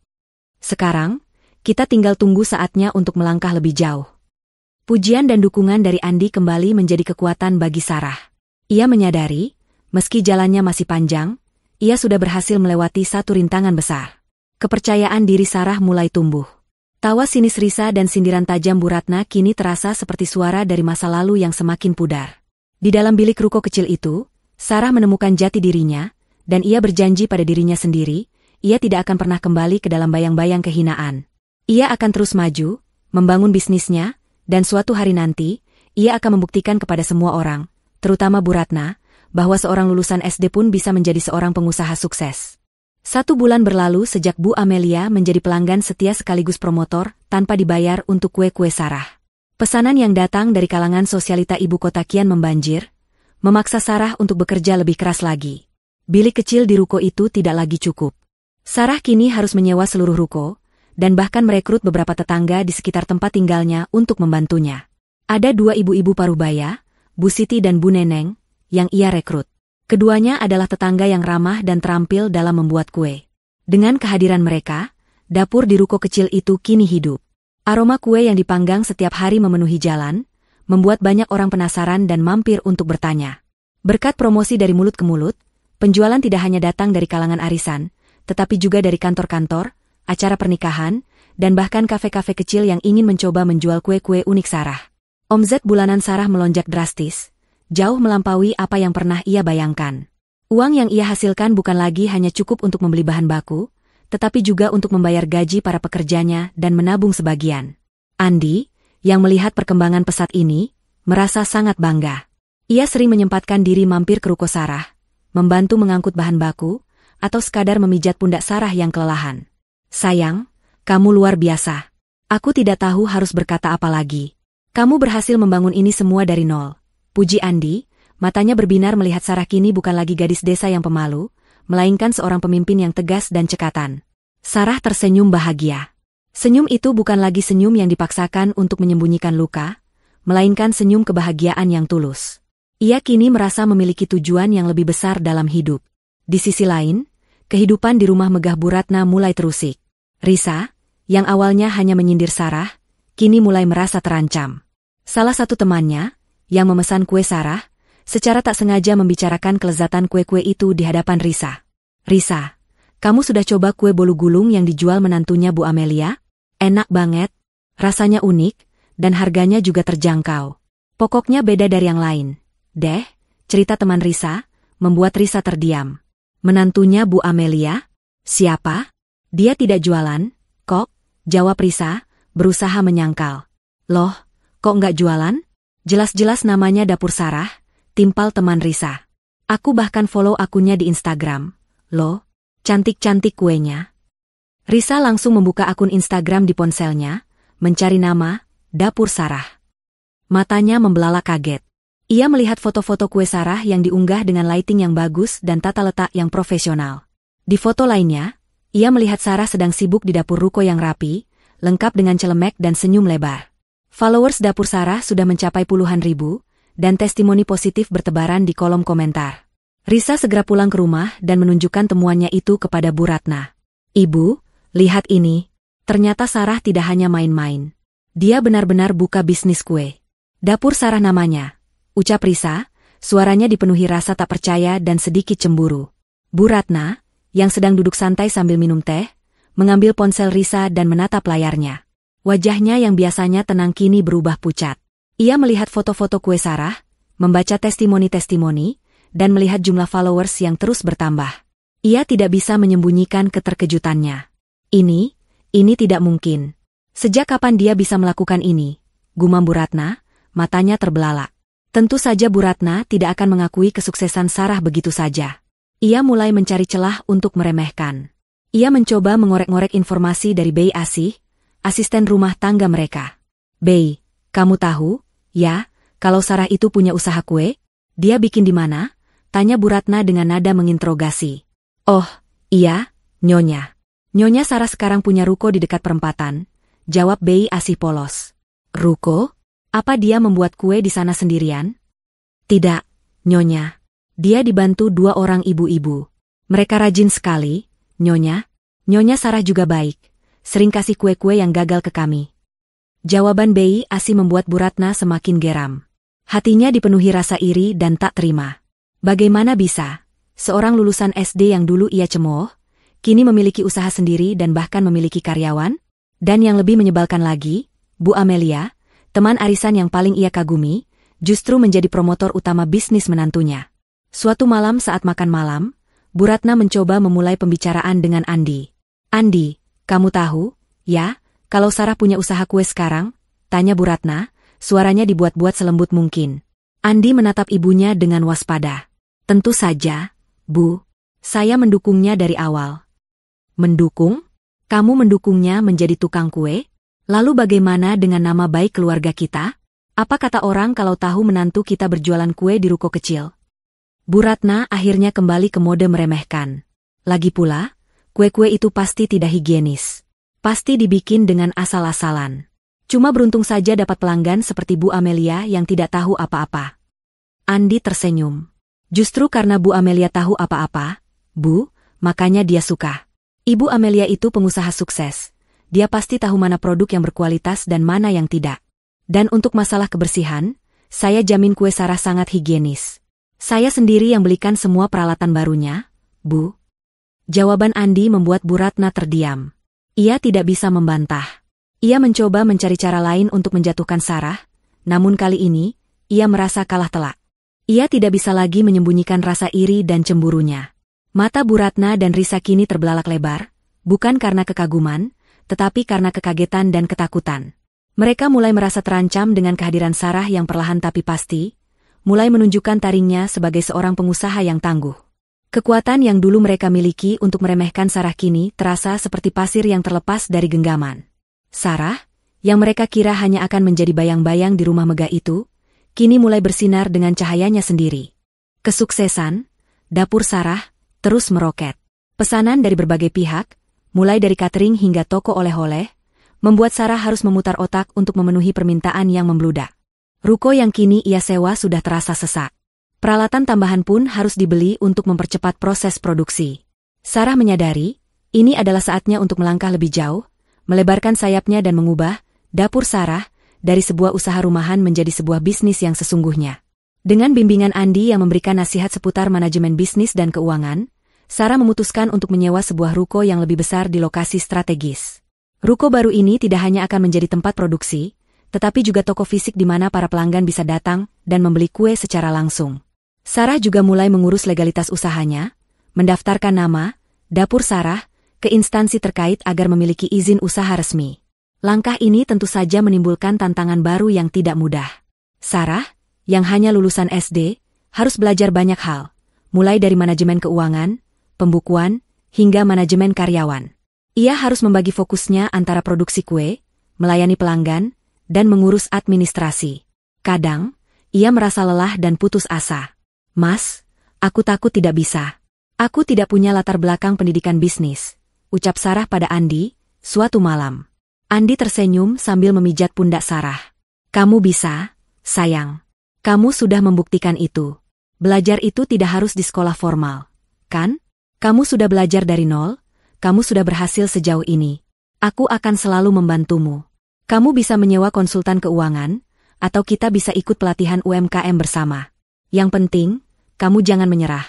Sekarang, kita tinggal tunggu saatnya untuk melangkah lebih jauh." Pujian dan dukungan dari Andi kembali menjadi kekuatan bagi Sarah. Ia menyadari, meski jalannya masih panjang, ia sudah berhasil melewati satu rintangan besar. Kepercayaan diri Sarah mulai tumbuh. Tawa sinis Risa dan sindiran tajam Bu Ratna kini terasa seperti suara dari masa lalu yang semakin pudar. Di dalam bilik ruko kecil itu, Sarah menemukan jati dirinya, dan ia berjanji pada dirinya sendiri, ia tidak akan pernah kembali ke dalam bayang-bayang kehinaan. Ia akan terus maju, membangun bisnisnya, dan suatu hari nanti, ia akan membuktikan kepada semua orang, terutama Bu Ratna, bahwa seorang lulusan SD pun bisa menjadi seorang pengusaha sukses. 1 bulan berlalu sejak Bu Amelia menjadi pelanggan setia sekaligus promotor tanpa dibayar untuk kue-kue Sarah. Pesanan yang datang dari kalangan sosialita ibu kota kian membanjir, memaksa Sarah untuk bekerja lebih keras lagi. Bilik kecil di ruko itu tidak lagi cukup. Sarah kini harus menyewa seluruh ruko, dan bahkan merekrut beberapa tetangga di sekitar tempat tinggalnya untuk membantunya. Ada 2 ibu-ibu parubaya, Bu Siti dan Bu Neneng, yang ia rekrut. Keduanya adalah tetangga yang ramah dan terampil dalam membuat kue. Dengan kehadiran mereka, dapur di ruko kecil itu kini hidup. Aroma kue yang dipanggang setiap hari memenuhi jalan, membuat banyak orang penasaran dan mampir untuk bertanya. Berkat promosi dari mulut ke mulut, penjualan tidak hanya datang dari kalangan arisan, tetapi juga dari kantor-kantor, acara pernikahan, dan bahkan kafe-kafe kecil yang ingin mencoba menjual kue-kue unik Sarah. Omzet bulanan Sarah melonjak drastis, jauh melampaui apa yang pernah ia bayangkan. Uang yang ia hasilkan bukan lagi hanya cukup untuk membeli bahan baku, tetapi juga untuk membayar gaji para pekerjanya dan menabung sebagian. Andi, yang melihat perkembangan pesat ini, merasa sangat bangga. Ia sering menyempatkan diri mampir ke ruko Sarah, membantu mengangkut bahan baku, atau sekadar memijat pundak Sarah yang kelelahan. "Sayang, kamu luar biasa. Aku tidak tahu harus berkata apa lagi. Kamu berhasil membangun ini semua dari nol," puji Andi, matanya berbinar melihat Sarah kini bukan lagi gadis desa yang pemalu, melainkan seorang pemimpin yang tegas dan cekatan. Sarah tersenyum bahagia. Senyum itu bukan lagi senyum yang dipaksakan untuk menyembunyikan luka, melainkan senyum kebahagiaan yang tulus. Ia kini merasa memiliki tujuan yang lebih besar dalam hidup. Di sisi lain, kehidupan di rumah megah Bu Ratna mulai terusik. Risa, yang awalnya hanya menyindir Sarah, kini mulai merasa terancam. Salah satu temannya, yang memesan kue Sarah, secara tak sengaja membicarakan kelezatan kue-kue itu di hadapan Risa. "Risa, kamu sudah coba kue bolu gulung yang dijual menantunya Bu Amelia?" Enak banget, rasanya unik, dan harganya juga terjangkau. Pokoknya beda dari yang lain. Deh, cerita teman Risa, membuat Risa terdiam. Menantunya Bu Amelia? Siapa? Dia tidak jualan, kok, jawab Risa, berusaha menyangkal. Loh, kok nggak jualan? Jelas-jelas namanya Dapur Sarah, timpal teman Risa. Aku bahkan follow akunnya di Instagram. Loh, cantik-cantik kuenya. Risa langsung membuka akun Instagram di ponselnya, mencari nama, Dapur Sarah. Matanya membelalak kaget. Ia melihat foto-foto kue Sarah yang diunggah dengan lighting yang bagus dan tata letak yang profesional. Di foto lainnya, ia melihat Sarah sedang sibuk di dapur ruko yang rapi, lengkap dengan celemek dan senyum lebar. Followers Dapur Sarah sudah mencapai puluhan ribu, dan testimoni positif bertebaran di kolom komentar. Risa segera pulang ke rumah dan menunjukkan temuannya itu kepada Bu Ratna. Ibu, lihat ini. Ternyata Sarah tidak hanya main-main. Dia benar-benar buka bisnis kue. Dapur Sarah namanya, ucap Risa, suaranya dipenuhi rasa tak percaya dan sedikit cemburu. Bu Ratna, yang sedang duduk santai sambil minum teh, mengambil ponsel Risa dan menatap layarnya. Wajahnya yang biasanya tenang kini berubah pucat. Ia melihat foto-foto kue Sarah, membaca testimoni-testimoni, dan melihat jumlah followers yang terus bertambah. Ia tidak bisa menyembunyikan keterkejutannya. Ini tidak mungkin. Sejak kapan dia bisa melakukan ini? Gumam Bu Ratna, matanya terbelalak. Tentu saja Bu Ratna tidak akan mengakui kesuksesan Sarah begitu saja. Ia mulai mencari celah untuk meremehkan. Ia mencoba mengorek-ngorek informasi dari Bei Asih, asisten rumah tangga mereka. Bei, kamu tahu, ya, kalau Sarah itu punya usaha kue? Dia bikin di mana? Tanya Bu Ratna dengan nada menginterogasi. Oh, iya, Nyonya. Nyonya Sarah sekarang punya ruko di dekat perempatan, jawab Bei Asih polos. Ruko? Apa dia membuat kue di sana sendirian? Tidak, Nyonya. Dia dibantu 2 orang ibu-ibu. Mereka rajin sekali, Nyonya. Nyonya Sarah juga baik. Sering kasih kue-kue yang gagal ke kami. Jawaban Bei Asih membuat Bu Ratna semakin geram. Hatinya dipenuhi rasa iri dan tak terima. Bagaimana bisa? Seorang lulusan SD yang dulu ia cemooh, kini memiliki usaha sendiri dan bahkan memiliki karyawan? Dan yang lebih menyebalkan lagi, Bu Amelia, teman arisan yang paling ia kagumi, justru menjadi promotor utama bisnis menantunya. Suatu malam saat makan malam, Bu Ratna mencoba memulai pembicaraan dengan Andi. Andi, kamu tahu, ya, kalau Sarah punya usaha kue sekarang? Tanya Bu Ratna, suaranya dibuat-buat selembut mungkin. Andi menatap ibunya dengan waspada. Tentu saja, Bu. Saya mendukungnya dari awal. Mendukung? Kamu mendukungnya menjadi tukang kue? Lalu bagaimana dengan nama baik keluarga kita? Apa kata orang kalau tahu menantu kita berjualan kue di ruko kecil? Bu Ratna akhirnya kembali ke mode meremehkan. Lagi pula, kue-kue itu pasti tidak higienis. Pasti dibikin dengan asal-asalan. Cuma beruntung saja dapat pelanggan seperti Bu Amelia yang tidak tahu apa-apa. Andi tersenyum. Justru karena Bu Amelia tahu apa-apa, Bu, makanya dia suka. Ibu Amelia itu pengusaha sukses. Dia pasti tahu mana produk yang berkualitas dan mana yang tidak. Dan untuk masalah kebersihan, saya jamin kue Sarah sangat higienis. Saya sendiri yang belikan semua peralatan barunya, Bu. Jawaban Andi membuat Bu Ratna terdiam. Ia tidak bisa membantah. Ia mencoba mencari cara lain untuk menjatuhkan Sarah, namun kali ini, ia merasa kalah telak. Ia tidak bisa lagi menyembunyikan rasa iri dan cemburunya. Mata Bu Ratna dan Risa kini terbelalak lebar, bukan karena kekaguman, tetapi karena kekagetan dan ketakutan. Mereka mulai merasa terancam dengan kehadiran Sarah yang perlahan tapi pasti, mulai menunjukkan taringnya sebagai seorang pengusaha yang tangguh. Kekuatan yang dulu mereka miliki untuk meremehkan Sarah kini terasa seperti pasir yang terlepas dari genggaman. Sarah, yang mereka kira hanya akan menjadi bayang-bayang di rumah megah itu, kini mulai bersinar dengan cahayanya sendiri. Kesuksesan, Dapur Sarah, terus meroket. Pesanan dari berbagai pihak, mulai dari catering hingga toko oleh-oleh, membuat Sarah harus memutar otak untuk memenuhi permintaan yang membludak. Ruko yang kini ia sewa sudah terasa sesak. Peralatan tambahan pun harus dibeli untuk mempercepat proses produksi. Sarah menyadari, ini adalah saatnya untuk melangkah lebih jauh, melebarkan sayapnya dan mengubah Dapur Sarah dari sebuah usaha rumahan menjadi sebuah bisnis yang sesungguhnya. Dengan bimbingan Andi yang memberikan nasihat seputar manajemen bisnis dan keuangan, Sarah memutuskan untuk menyewa sebuah ruko yang lebih besar di lokasi strategis. Ruko baru ini tidak hanya akan menjadi tempat produksi, tetapi juga toko fisik di mana para pelanggan bisa datang dan membeli kue secara langsung. Sarah juga mulai mengurus legalitas usahanya, mendaftarkan nama, dapur Sarah, ke instansi terkait agar memiliki izin usaha resmi. Langkah ini tentu saja menimbulkan tantangan baru yang tidak mudah. Sarah, yang hanya lulusan SD, harus belajar banyak hal, mulai dari manajemen keuangan, pembukuan, hingga manajemen karyawan. Ia harus membagi fokusnya antara produksi kue, melayani pelanggan, dan mengurus administrasi. Kadang, ia merasa lelah dan putus asa. "Mas, aku takut tidak bisa. Aku tidak punya latar belakang pendidikan bisnis," ucap Sarah pada Andi, suatu malam. Andi tersenyum sambil memijat pundak Sarah. "Kamu bisa, sayang. Kamu sudah membuktikan itu. Belajar itu tidak harus di sekolah formal, kan? Kamu sudah belajar dari nol, kamu sudah berhasil sejauh ini. Aku akan selalu membantumu. Kamu bisa menyewa konsultan keuangan, atau kita bisa ikut pelatihan UMKM bersama. Yang penting, kamu jangan menyerah."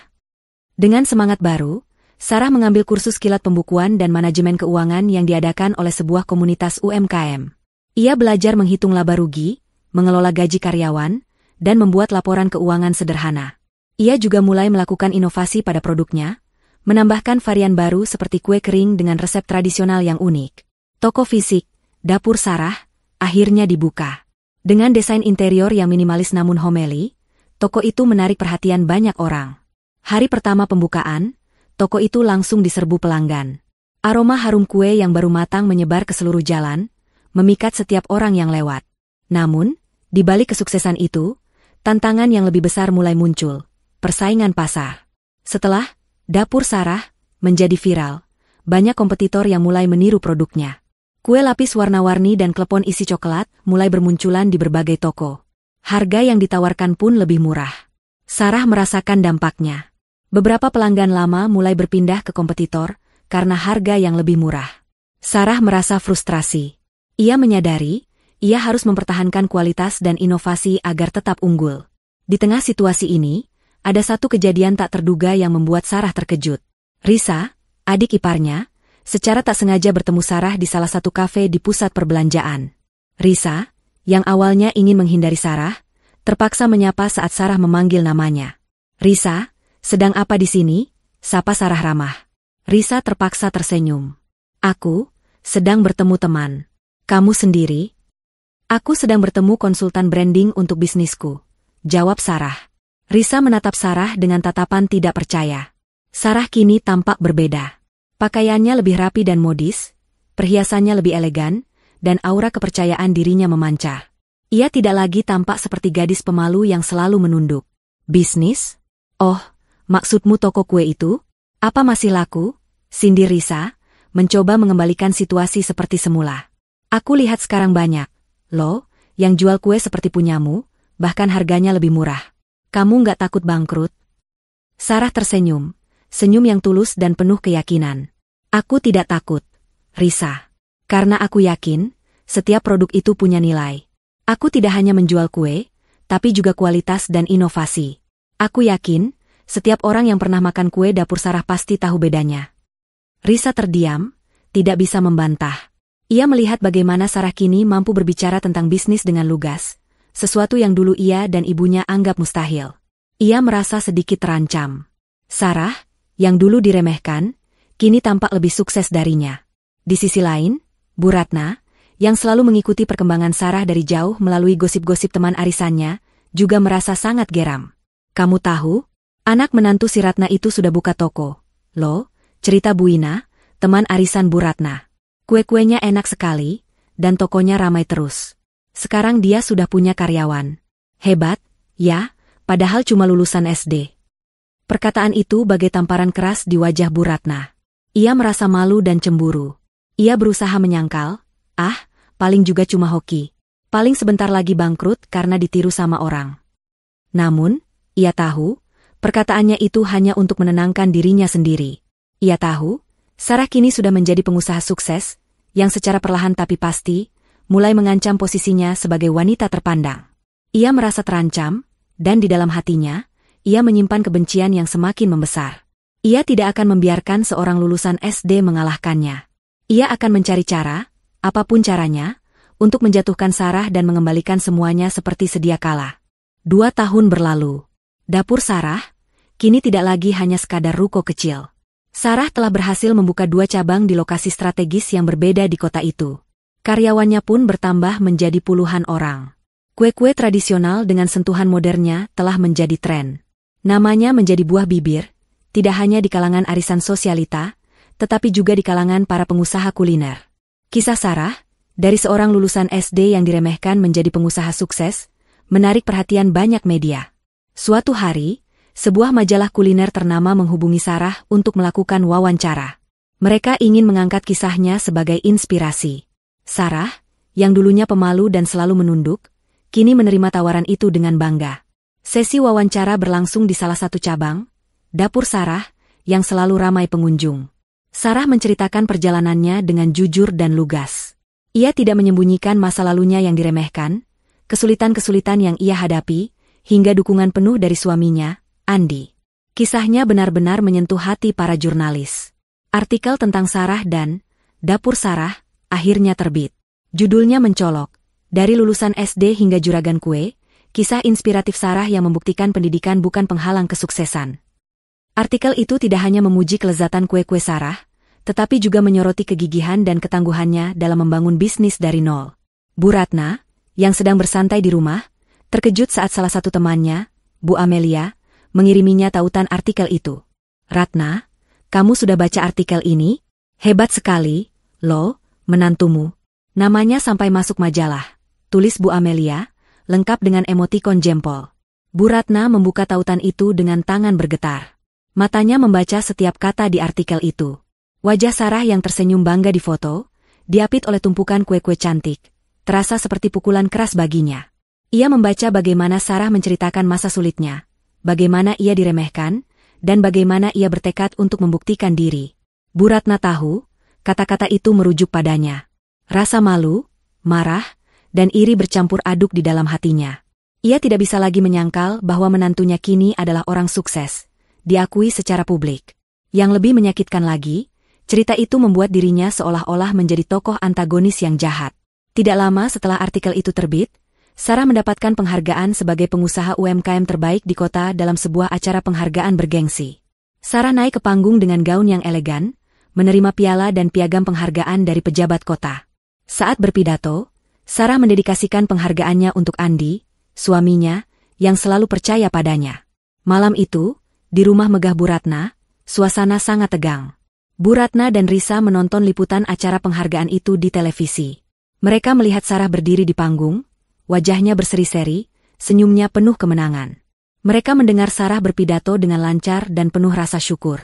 Dengan semangat baru, Sarah mengambil kursus kilat pembukuan dan manajemen keuangan yang diadakan oleh sebuah komunitas UMKM. Ia belajar menghitung laba rugi, mengelola gaji karyawan, dan membuat laporan keuangan sederhana. Ia juga mulai melakukan inovasi pada produknya, menambahkan varian baru seperti kue kering dengan resep tradisional yang unik. Toko fisik, dapur Sarah, akhirnya dibuka. Dengan desain interior yang minimalis namun homely, toko itu menarik perhatian banyak orang. Hari pertama pembukaan, toko itu langsung diserbu pelanggan. Aroma harum kue yang baru matang menyebar ke seluruh jalan, memikat setiap orang yang lewat. Namun, di balik kesuksesan itu, tantangan yang lebih besar mulai muncul, persaingan pasar. Setelah dapur Sarah menjadi viral, banyak kompetitor yang mulai meniru produknya. Kue lapis warna-warni dan klepon isi coklat mulai bermunculan di berbagai toko. Harga yang ditawarkan pun lebih murah. Sarah merasakan dampaknya. Beberapa pelanggan lama mulai berpindah ke kompetitor karena harga yang lebih murah. Sarah merasa frustrasi. Ia menyadari, ia harus mempertahankan kualitas dan inovasi agar tetap unggul. Di tengah situasi ini, ada satu kejadian tak terduga yang membuat Sarah terkejut. Risa, adik iparnya, secara tak sengaja bertemu Sarah di salah satu kafe di pusat perbelanjaan. Risa, yang awalnya ingin menghindari Sarah, terpaksa menyapa saat Sarah memanggil namanya. "Risa, sedang apa di sini?" sapa Sarah ramah. Risa terpaksa tersenyum. "Aku sedang bertemu teman." "Kamu sendiri?" "Aku sedang bertemu konsultan branding untuk bisnisku," jawab Sarah. Risa menatap Sarah dengan tatapan tidak percaya. Sarah kini tampak berbeda. Pakaiannya lebih rapi dan modis, perhiasannya lebih elegan, dan aura kepercayaan dirinya memancar. Ia tidak lagi tampak seperti gadis pemalu yang selalu menunduk. "Bisnis? Oh, maksudmu toko kue itu? Apa masih laku?" sindir Risa, mencoba mengembalikan situasi seperti semula. "Aku lihat sekarang banyak, loh, yang jual kue seperti punyamu, bahkan harganya lebih murah. Kamu nggak takut bangkrut?" Sarah tersenyum, senyum yang tulus dan penuh keyakinan. "Aku tidak takut, Risa. Karena aku yakin, setiap produk itu punya nilai. Aku tidak hanya menjual kue, tapi juga kualitas dan inovasi. Aku yakin, setiap orang yang pernah makan kue dapur Sarah pasti tahu bedanya." Risa terdiam, tidak bisa membantah. Ia melihat bagaimana Sarah kini mampu berbicara tentang bisnis dengan lugas, sesuatu yang dulu ia dan ibunya anggap mustahil. Ia merasa sedikit terancam. Sarah, yang dulu diremehkan, kini tampak lebih sukses darinya. Di sisi lain, Bu Ratna, yang selalu mengikuti perkembangan Sarah dari jauh melalui gosip-gosip teman arisannya, juga merasa sangat geram. "Kamu tahu, anak menantu si Ratna itu sudah buka toko. Loh, cerita Bu Ina, teman arisan Bu Ratna. Kue-kuenya enak sekali, dan tokonya ramai terus. Sekarang dia sudah punya karyawan. Hebat, ya, padahal cuma lulusan SD." Perkataan itu bagai tamparan keras di wajah Bu Ratna. Ia merasa malu dan cemburu. Ia berusaha menyangkal, paling juga cuma hoki. Paling sebentar lagi bangkrut karena ditiru sama orang. Namun, ia tahu, perkataannya itu hanya untuk menenangkan dirinya sendiri. Ia tahu, Sarah kini sudah menjadi pengusaha sukses, yang secara perlahan tapi pasti, mulai mengancam posisinya sebagai wanita terpandang. Ia merasa terancam, dan di dalam hatinya, ia menyimpan kebencian yang semakin membesar. Ia tidak akan membiarkan seorang lulusan SD mengalahkannya. Ia akan mencari cara, apapun caranya, untuk menjatuhkan Sarah dan mengembalikan semuanya seperti sedia kala. 2 tahun berlalu. Dapur Sarah, kini tidak lagi hanya sekadar ruko kecil. Sarah telah berhasil membuka 2 cabang di lokasi strategis yang berbeda di kota itu. Karyawannya pun bertambah menjadi puluhan orang. Kue-kue tradisional dengan sentuhan modernnya telah menjadi tren. Namanya menjadi buah bibir, tidak hanya di kalangan arisan sosialita, tetapi juga di kalangan para pengusaha kuliner. Kisah Sarah, dari seorang lulusan SD yang diremehkan menjadi pengusaha sukses, menarik perhatian banyak media. Suatu hari, sebuah majalah kuliner ternama menghubungi Sarah untuk melakukan wawancara. Mereka ingin mengangkat kisahnya sebagai inspirasi. Sarah, yang dulunya pemalu dan selalu menunduk, kini menerima tawaran itu dengan bangga. Sesi wawancara berlangsung di salah satu cabang, Dapur Sarah, yang selalu ramai pengunjung. Sarah menceritakan perjalanannya dengan jujur dan lugas. Ia tidak menyembunyikan masa lalunya yang diremehkan, kesulitan-kesulitan yang ia hadapi, hingga dukungan penuh dari suaminya, Andi. Kisahnya benar-benar menyentuh hati para jurnalis. Artikel tentang Sarah dan Dapur Sarah akhirnya terbit. Judulnya mencolok, dari lulusan SD hingga juragan kue, kisah inspiratif Sarah yang membuktikan pendidikan bukan penghalang kesuksesan. Artikel itu tidak hanya memuji kelezatan kue-kue Sarah, tetapi juga menyoroti kegigihan dan ketangguhannya dalam membangun bisnis dari nol. Bu Ratna, yang sedang bersantai di rumah, terkejut saat salah satu temannya, Bu Amelia, mengiriminya tautan artikel itu. Ratna, kamu sudah baca artikel ini? Hebat sekali, loh, menantumu. Namanya sampai masuk majalah, tulis Bu Amelia, lengkap dengan emotikon jempol. Bu Ratna membuka tautan itu dengan tangan bergetar. Matanya membaca setiap kata di artikel itu. Wajah Sarah yang tersenyum bangga di foto, diapit oleh tumpukan kue-kue cantik, terasa seperti pukulan keras baginya. Ia membaca bagaimana Sarah menceritakan masa sulitnya, bagaimana ia diremehkan, dan bagaimana ia bertekad untuk membuktikan diri. Bu Ratna tahu, kata-kata itu merujuk padanya. Rasa malu, marah, dan iri bercampur aduk di dalam hatinya. Ia tidak bisa lagi menyangkal bahwa menantunya kini adalah orang sukses, diakui secara publik. Yang lebih menyakitkan lagi, cerita itu membuat dirinya seolah-olah menjadi tokoh antagonis yang jahat. Tidak lama setelah artikel itu terbit, Sarah mendapatkan penghargaan sebagai pengusaha UMKM terbaik di kota dalam sebuah acara penghargaan bergengsi. Sarah naik ke panggung dengan gaun yang elegan, menerima piala dan piagam penghargaan dari pejabat kota. Saat berpidato, Sarah mendedikasikan penghargaannya untuk Andi, suaminya, yang selalu percaya padanya. Malam itu, di rumah megah Bu Ratna, suasana sangat tegang. Bu Ratna dan Risa menonton liputan acara penghargaan itu di televisi. Mereka melihat Sarah berdiri di panggung, wajahnya berseri-seri, senyumnya penuh kemenangan. Mereka mendengar Sarah berpidato dengan lancar dan penuh rasa syukur.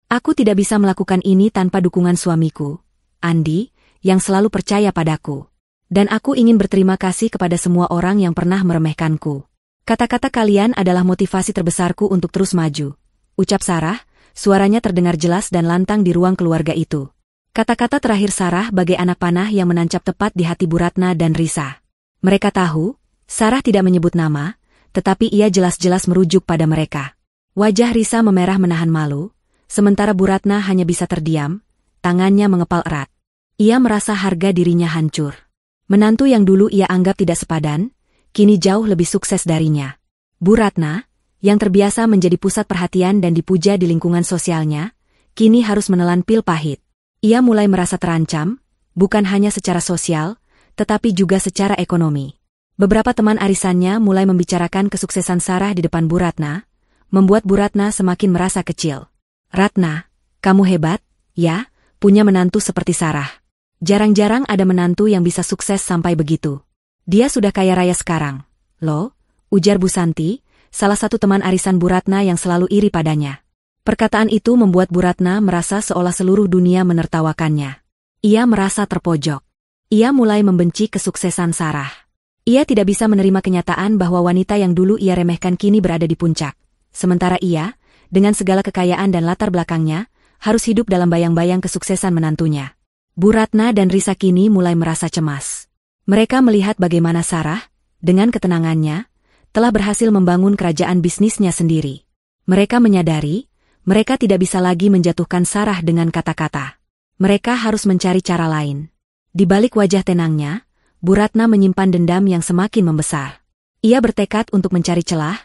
Aku tidak bisa melakukan ini tanpa dukungan suamiku, Andi, yang selalu percaya padaku. Dan aku ingin berterima kasih kepada semua orang yang pernah meremehkanku. Kata-kata kalian adalah motivasi terbesarku untuk terus maju, ucap Sarah, suaranya terdengar jelas dan lantang di ruang keluarga itu. Kata-kata terakhir Sarah bagai anak panah yang menancap tepat di hati Bu Ratna dan Risa. Mereka tahu, Sarah tidak menyebut nama, tetapi ia jelas-jelas merujuk pada mereka. Wajah Risa memerah menahan malu, sementara Bu Ratna hanya bisa terdiam, tangannya mengepal erat. Ia merasa harga dirinya hancur. Menantu yang dulu ia anggap tidak sepadan, kini jauh lebih sukses darinya. Bu Ratna, yang terbiasa menjadi pusat perhatian dan dipuja di lingkungan sosialnya, kini harus menelan pil pahit. Ia mulai merasa terancam, bukan hanya secara sosial, tetapi juga secara ekonomi. Beberapa teman arisannya mulai membicarakan kesuksesan Sarah di depan Bu Ratna, membuat Bu Ratna semakin merasa kecil. Ratna, kamu hebat, ya, punya menantu seperti Sarah. Jarang-jarang ada menantu yang bisa sukses sampai begitu. Dia sudah kaya raya sekarang. Loh, ujar Bu Santi, salah satu teman arisan Bu Ratna yang selalu iri padanya. Perkataan itu membuat Bu Ratna merasa seolah seluruh dunia menertawakannya. Ia merasa terpojok. Ia mulai membenci kesuksesan Sarah. Ia tidak bisa menerima kenyataan bahwa wanita yang dulu ia remehkan kini berada di puncak. Sementara ia, dengan segala kekayaan dan latar belakangnya, harus hidup dalam bayang-bayang kesuksesan menantunya. Bu Ratna dan Risa kini mulai merasa cemas. Mereka melihat bagaimana Sarah, dengan ketenangannya, telah berhasil membangun kerajaan bisnisnya sendiri. Mereka menyadari, mereka tidak bisa lagi menjatuhkan Sarah dengan kata-kata. Mereka harus mencari cara lain. Di balik wajah tenangnya, Bu Ratna menyimpan dendam yang semakin membesar. Ia bertekad untuk mencari celah,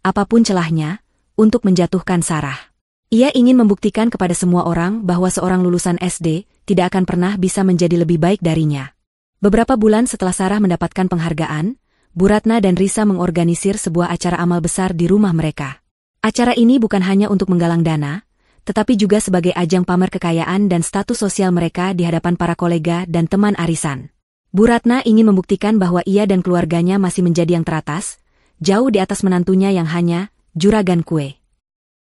apapun celahnya, untuk menjatuhkan Sarah. Ia ingin membuktikan kepada semua orang bahwa seorang lulusan SD tidak akan pernah bisa menjadi lebih baik darinya. Beberapa bulan setelah Sarah mendapatkan penghargaan, Bu Ratna dan Risa mengorganisir sebuah acara amal besar di rumah mereka. Acara ini bukan hanya untuk menggalang dana, tetapi juga sebagai ajang pamer kekayaan dan status sosial mereka di hadapan para kolega dan teman arisan. Bu Ratna ingin membuktikan bahwa ia dan keluarganya masih menjadi yang teratas, jauh di atas menantunya yang hanya juragan kue.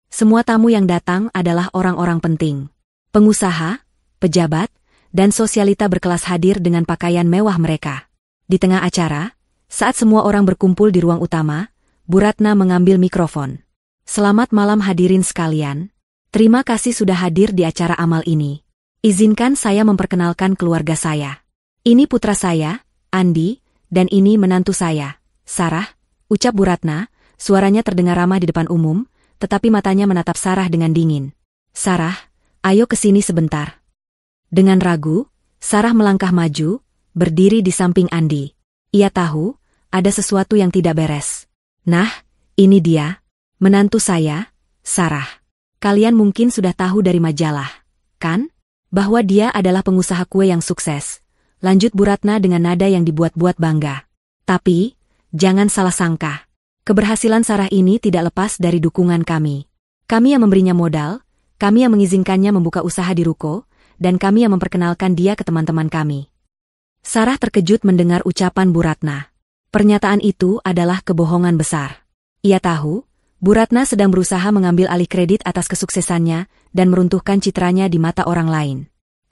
Semua tamu yang datang adalah orang-orang penting. Pengusaha, pejabat, dan sosialita berkelas hadir dengan pakaian mewah mereka. Di tengah acara, saat semua orang berkumpul di ruang utama, Bu Ratna mengambil mikrofon. Selamat malam hadirin sekalian. Terima kasih sudah hadir di acara amal ini. Izinkan saya memperkenalkan keluarga saya. Ini putra saya, Andi, dan ini menantu saya, Sarah, ucap Bu Ratna, suaranya terdengar ramah di depan umum, tetapi matanya menatap Sarah dengan dingin. Sarah, ayo ke sini sebentar. Dengan ragu, Sarah melangkah maju, berdiri di samping Andi. Ia tahu, ada sesuatu yang tidak beres. Nah, ini dia, menantu saya, Sarah. Kalian mungkin sudah tahu dari majalah, kan? Bahwa dia adalah pengusaha kue yang sukses. Lanjut Bu Ratna dengan nada yang dibuat-buat bangga. Tapi, jangan salah sangka. Keberhasilan Sarah ini tidak lepas dari dukungan kami. Kami yang memberinya modal, kami yang mengizinkannya membuka usaha di ruko, dan kami yang memperkenalkan dia ke teman-teman kami. Sarah terkejut mendengar ucapan Bu Ratna. Pernyataan itu adalah kebohongan besar. Ia tahu, Bu Ratna sedang berusaha mengambil alih kredit atas kesuksesannya dan meruntuhkan citranya di mata orang lain.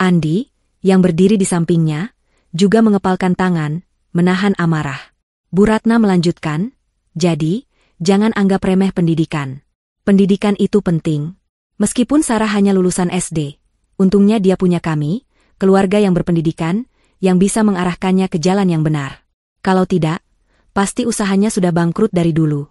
Andi, yang berdiri di sampingnya, juga mengepalkan tangan, menahan amarah. Bu Ratna melanjutkan, jadi, jangan anggap remeh pendidikan. Pendidikan itu penting. Meskipun Sarah hanya lulusan SD, untungnya dia punya kami, keluarga yang berpendidikan, yang bisa mengarahkannya ke jalan yang benar. Kalau tidak, pasti usahanya sudah bangkrut dari dulu.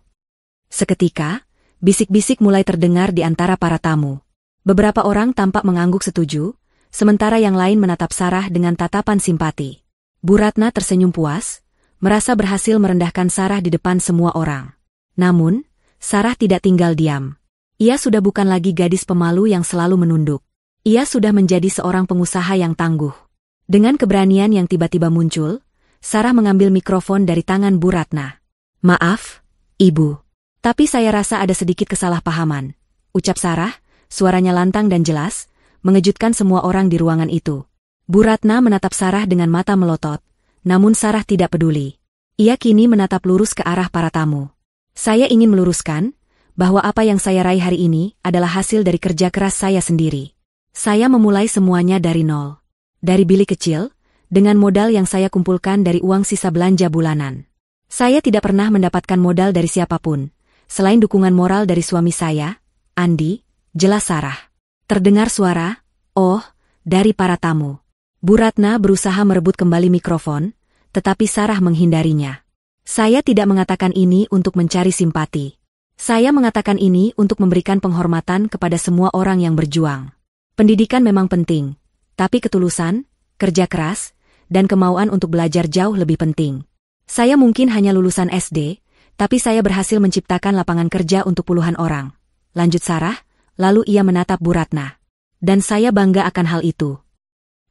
Seketika, bisik-bisik mulai terdengar di antara para tamu. Beberapa orang tampak mengangguk setuju, sementara yang lain menatap Sarah dengan tatapan simpati. Bu Ratna tersenyum puas, merasa berhasil merendahkan Sarah di depan semua orang. Namun, Sarah tidak tinggal diam. Ia sudah bukan lagi gadis pemalu yang selalu menunduk. Ia sudah menjadi seorang pengusaha yang tangguh. Dengan keberanian yang tiba-tiba muncul, Sarah mengambil mikrofon dari tangan Bu Ratna. Maaf, Ibu. Tapi saya rasa ada sedikit kesalahpahaman, ucap Sarah, suaranya lantang dan jelas, mengejutkan semua orang di ruangan itu. Bu Ratna menatap Sarah dengan mata melotot, namun Sarah tidak peduli. Ia kini menatap lurus ke arah para tamu. Saya ingin meluruskan, bahwa apa yang saya raih hari ini adalah hasil dari kerja keras saya sendiri. Saya memulai semuanya dari nol. Dari bilik kecil, dengan modal yang saya kumpulkan dari uang sisa belanja bulanan. Saya tidak pernah mendapatkan modal dari siapapun, selain dukungan moral dari suami saya, Andi, jelas Sarah. Terdengar suara, oh, dari para tamu. Bu Ratna berusaha merebut kembali mikrofon, tetapi Sarah menghindarinya. Saya tidak mengatakan ini untuk mencari simpati. Saya mengatakan ini untuk memberikan penghormatan kepada semua orang yang berjuang. Pendidikan memang penting, tapi ketulusan, kerja keras, dan kemauan untuk belajar jauh lebih penting. Saya mungkin hanya lulusan SD, tapi saya berhasil menciptakan lapangan kerja untuk puluhan orang. Lanjut Sarah, lalu ia menatap Bu Ratna. Dan saya bangga akan hal itu.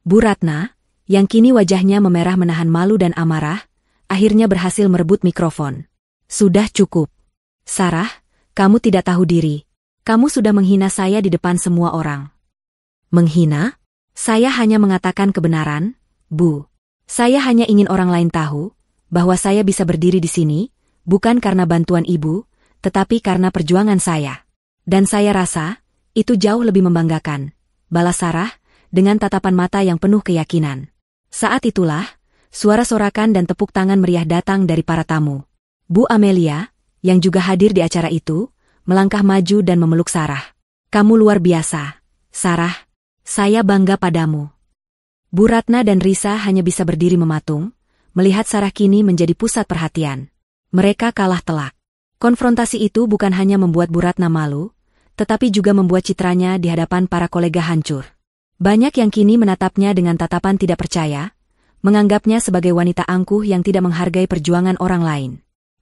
Bu Ratna, yang kini wajahnya memerah menahan malu dan amarah, akhirnya berhasil merebut mikrofon. Sudah cukup. Sarah, kamu tidak tahu diri. Kamu sudah menghina saya di depan semua orang. Menghina? Saya hanya mengatakan kebenaran, Bu. Saya hanya ingin orang lain tahu bahwa saya bisa berdiri di sini, bukan karena bantuan Ibu, tetapi karena perjuangan saya. Dan saya rasa, itu jauh lebih membanggakan, balas Sarah, dengan tatapan mata yang penuh keyakinan. Saat itulah, suara sorakan dan tepuk tangan meriah datang dari para tamu. Bu Amelia, yang juga hadir di acara itu, melangkah maju dan memeluk Sarah. Kamu luar biasa, Sarah. Saya bangga padamu. Bu Ratna dan Risa hanya bisa berdiri mematung, melihat Sarah kini menjadi pusat perhatian. Mereka kalah telak. Konfrontasi itu bukan hanya membuat Bu Ratna malu, tetapi juga membuat citranya di hadapan para kolega hancur. Banyak yang kini menatapnya dengan tatapan tidak percaya, menganggapnya sebagai wanita angkuh yang tidak menghargai perjuangan orang lain.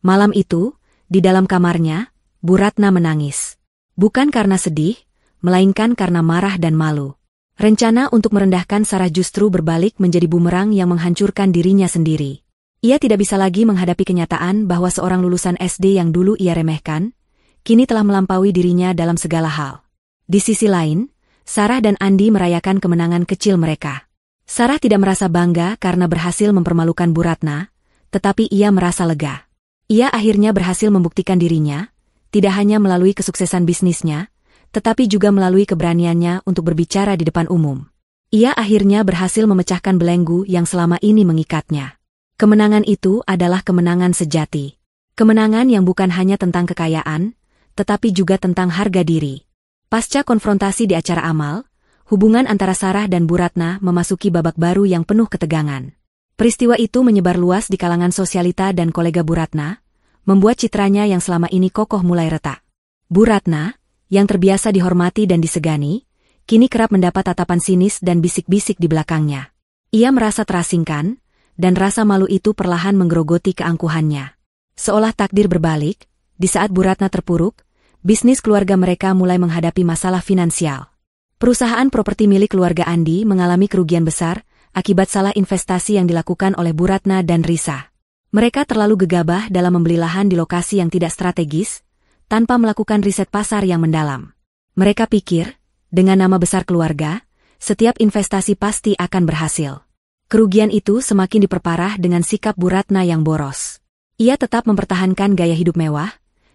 Malam itu, di dalam kamarnya, Bu Ratna menangis. Bukan karena sedih, melainkan karena marah dan malu. Rencana untuk merendahkan Sarah justru berbalik menjadi bumerang yang menghancurkan dirinya sendiri. Ia tidak bisa lagi menghadapi kenyataan bahwa seorang lulusan SD yang dulu ia remehkan, kini telah melampaui dirinya dalam segala hal. Di sisi lain, Sarah dan Andi merayakan kemenangan kecil mereka. Sarah tidak merasa bangga karena berhasil mempermalukan Bu Ratna, tetapi ia merasa lega. Ia akhirnya berhasil membuktikan dirinya, tidak hanya melalui kesuksesan bisnisnya, tetapi juga melalui keberaniannya untuk berbicara di depan umum. Ia akhirnya berhasil memecahkan belenggu yang selama ini mengikatnya. Kemenangan itu adalah kemenangan sejati. Kemenangan yang bukan hanya tentang kekayaan, tetapi juga tentang harga diri. Pasca konfrontasi di acara amal, hubungan antara Sarah dan Bu Ratna memasuki babak baru yang penuh ketegangan. Peristiwa itu menyebar luas di kalangan sosialita dan kolega Bu Ratna, membuat citranya yang selama ini kokoh mulai retak. Bu Ratna, yang terbiasa dihormati dan disegani, kini kerap mendapat tatapan sinis dan bisik-bisik di belakangnya. Ia merasa terasingkan, dan rasa malu itu perlahan menggerogoti keangkuhannya. Seolah takdir berbalik, di saat Bu Ratna terpuruk, bisnis keluarga mereka mulai menghadapi masalah finansial. Perusahaan properti milik keluarga Andi mengalami kerugian besar akibat salah investasi yang dilakukan oleh Bu Ratna dan Risa. Mereka terlalu gegabah dalam membeli lahan di lokasi yang tidak strategis, tanpa melakukan riset pasar yang mendalam. Mereka pikir, dengan nama besar keluarga, setiap investasi pasti akan berhasil. Kerugian itu semakin diperparah dengan sikap Bu Ratna yang boros. Ia tetap mempertahankan gaya hidup mewah,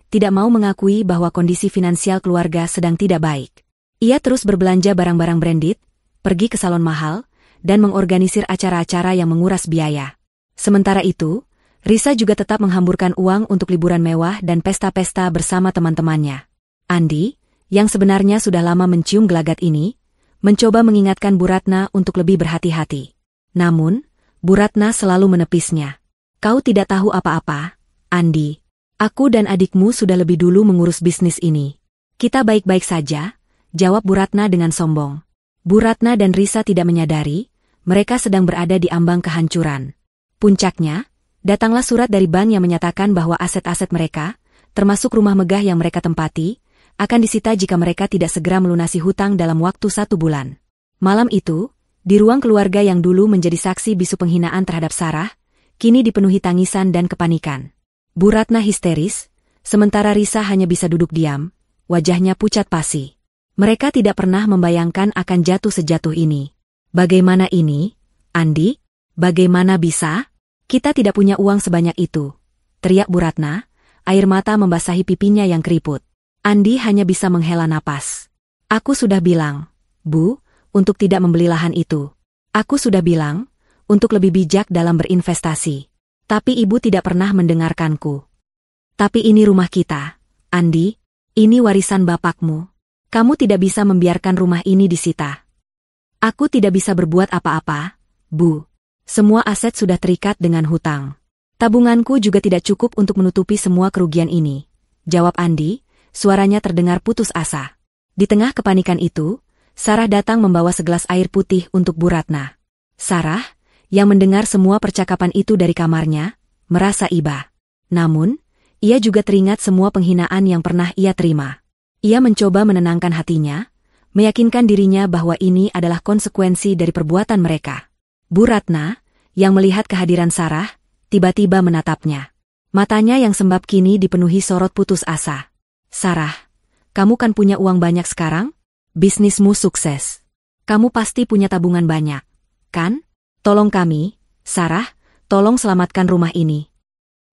tidak mau mengakui bahwa kondisi finansial keluarga sedang tidak baik. Ia terus berbelanja barang-barang branded, pergi ke salon mahal, dan mengorganisir acara-acara yang menguras biaya. Sementara itu, Risa juga tetap menghamburkan uang untuk liburan mewah dan pesta-pesta bersama teman-temannya. Andi, yang sebenarnya sudah lama mencium gelagat ini, mencoba mengingatkan Bu Ratna untuk lebih berhati-hati. Namun, Bu Ratna selalu menepisnya. Kau tidak tahu apa-apa, Andi. Aku dan adikmu sudah lebih dulu mengurus bisnis ini. Kita baik-baik saja, jawab Bu Ratna dengan sombong. Bu Ratna dan Risa tidak menyadari, mereka sedang berada di ambang kehancuran. Puncaknya, datanglah surat dari bank yang menyatakan bahwa aset-aset mereka, termasuk rumah megah yang mereka tempati, akan disita jika mereka tidak segera melunasi hutang dalam waktu 1 bulan. Malam itu, di ruang keluarga yang dulu menjadi saksi bisu penghinaan terhadap Sarah, kini dipenuhi tangisan dan kepanikan. Bu Ratna histeris, sementara Risa hanya bisa duduk diam, wajahnya pucat pasi. Mereka tidak pernah membayangkan akan jatuh sejatuh ini. Bagaimana ini, Andi? Bagaimana bisa? Kita tidak punya uang sebanyak itu, teriak Bu Ratna, air mata membasahi pipinya yang keriput. Andi hanya bisa menghela napas. Aku sudah bilang, Bu, untuk tidak membeli lahan itu. Aku sudah bilang, untuk lebih bijak dalam berinvestasi. Tapi ibu tidak pernah mendengarkanku. Tapi ini rumah kita, Andi, ini warisan bapakmu. Kamu tidak bisa membiarkan rumah ini disita. Aku tidak bisa berbuat apa-apa, Bu. Semua aset sudah terikat dengan hutang. Tabunganku juga tidak cukup untuk menutupi semua kerugian ini, jawab Andi, suaranya terdengar putus asa. Di tengah kepanikan itu, Sarah datang membawa segelas air putih untuk Bu Ratna. Sarah, yang mendengar semua percakapan itu dari kamarnya, merasa iba. Namun, ia juga teringat semua penghinaan yang pernah ia terima. Ia mencoba menenangkan hatinya, meyakinkan dirinya bahwa ini adalah konsekuensi dari perbuatan mereka. Bu Ratna, yang melihat kehadiran Sarah, tiba-tiba menatapnya. Matanya yang sembab kini dipenuhi sorot putus asa. Sarah, kamu kan punya uang banyak sekarang? Bisnismu sukses. Kamu pasti punya tabungan banyak, kan? Tolong kami, Sarah, tolong selamatkan rumah ini.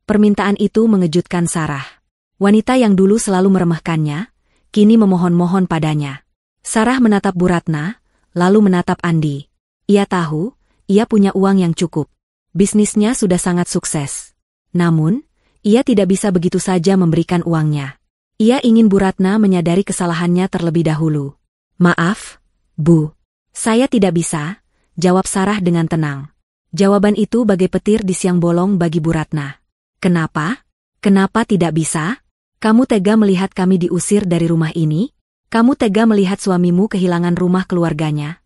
Permintaan itu mengejutkan Sarah. Wanita yang dulu selalu meremehkannya, kini memohon-mohon padanya. Sarah menatap Bu Ratna, lalu menatap Andi. Ia tahu, ia punya uang yang cukup. Bisnisnya sudah sangat sukses. Namun, ia tidak bisa begitu saja memberikan uangnya. Ia ingin Bu Ratna menyadari kesalahannya terlebih dahulu. Maaf, Bu. Saya tidak bisa, jawab Sarah dengan tenang. Jawaban itu bagai petir di siang bolong bagi Bu Ratna. Kenapa? Kenapa tidak bisa? Kamu tega melihat kami diusir dari rumah ini? Kamu tega melihat suamimu kehilangan rumah keluarganya?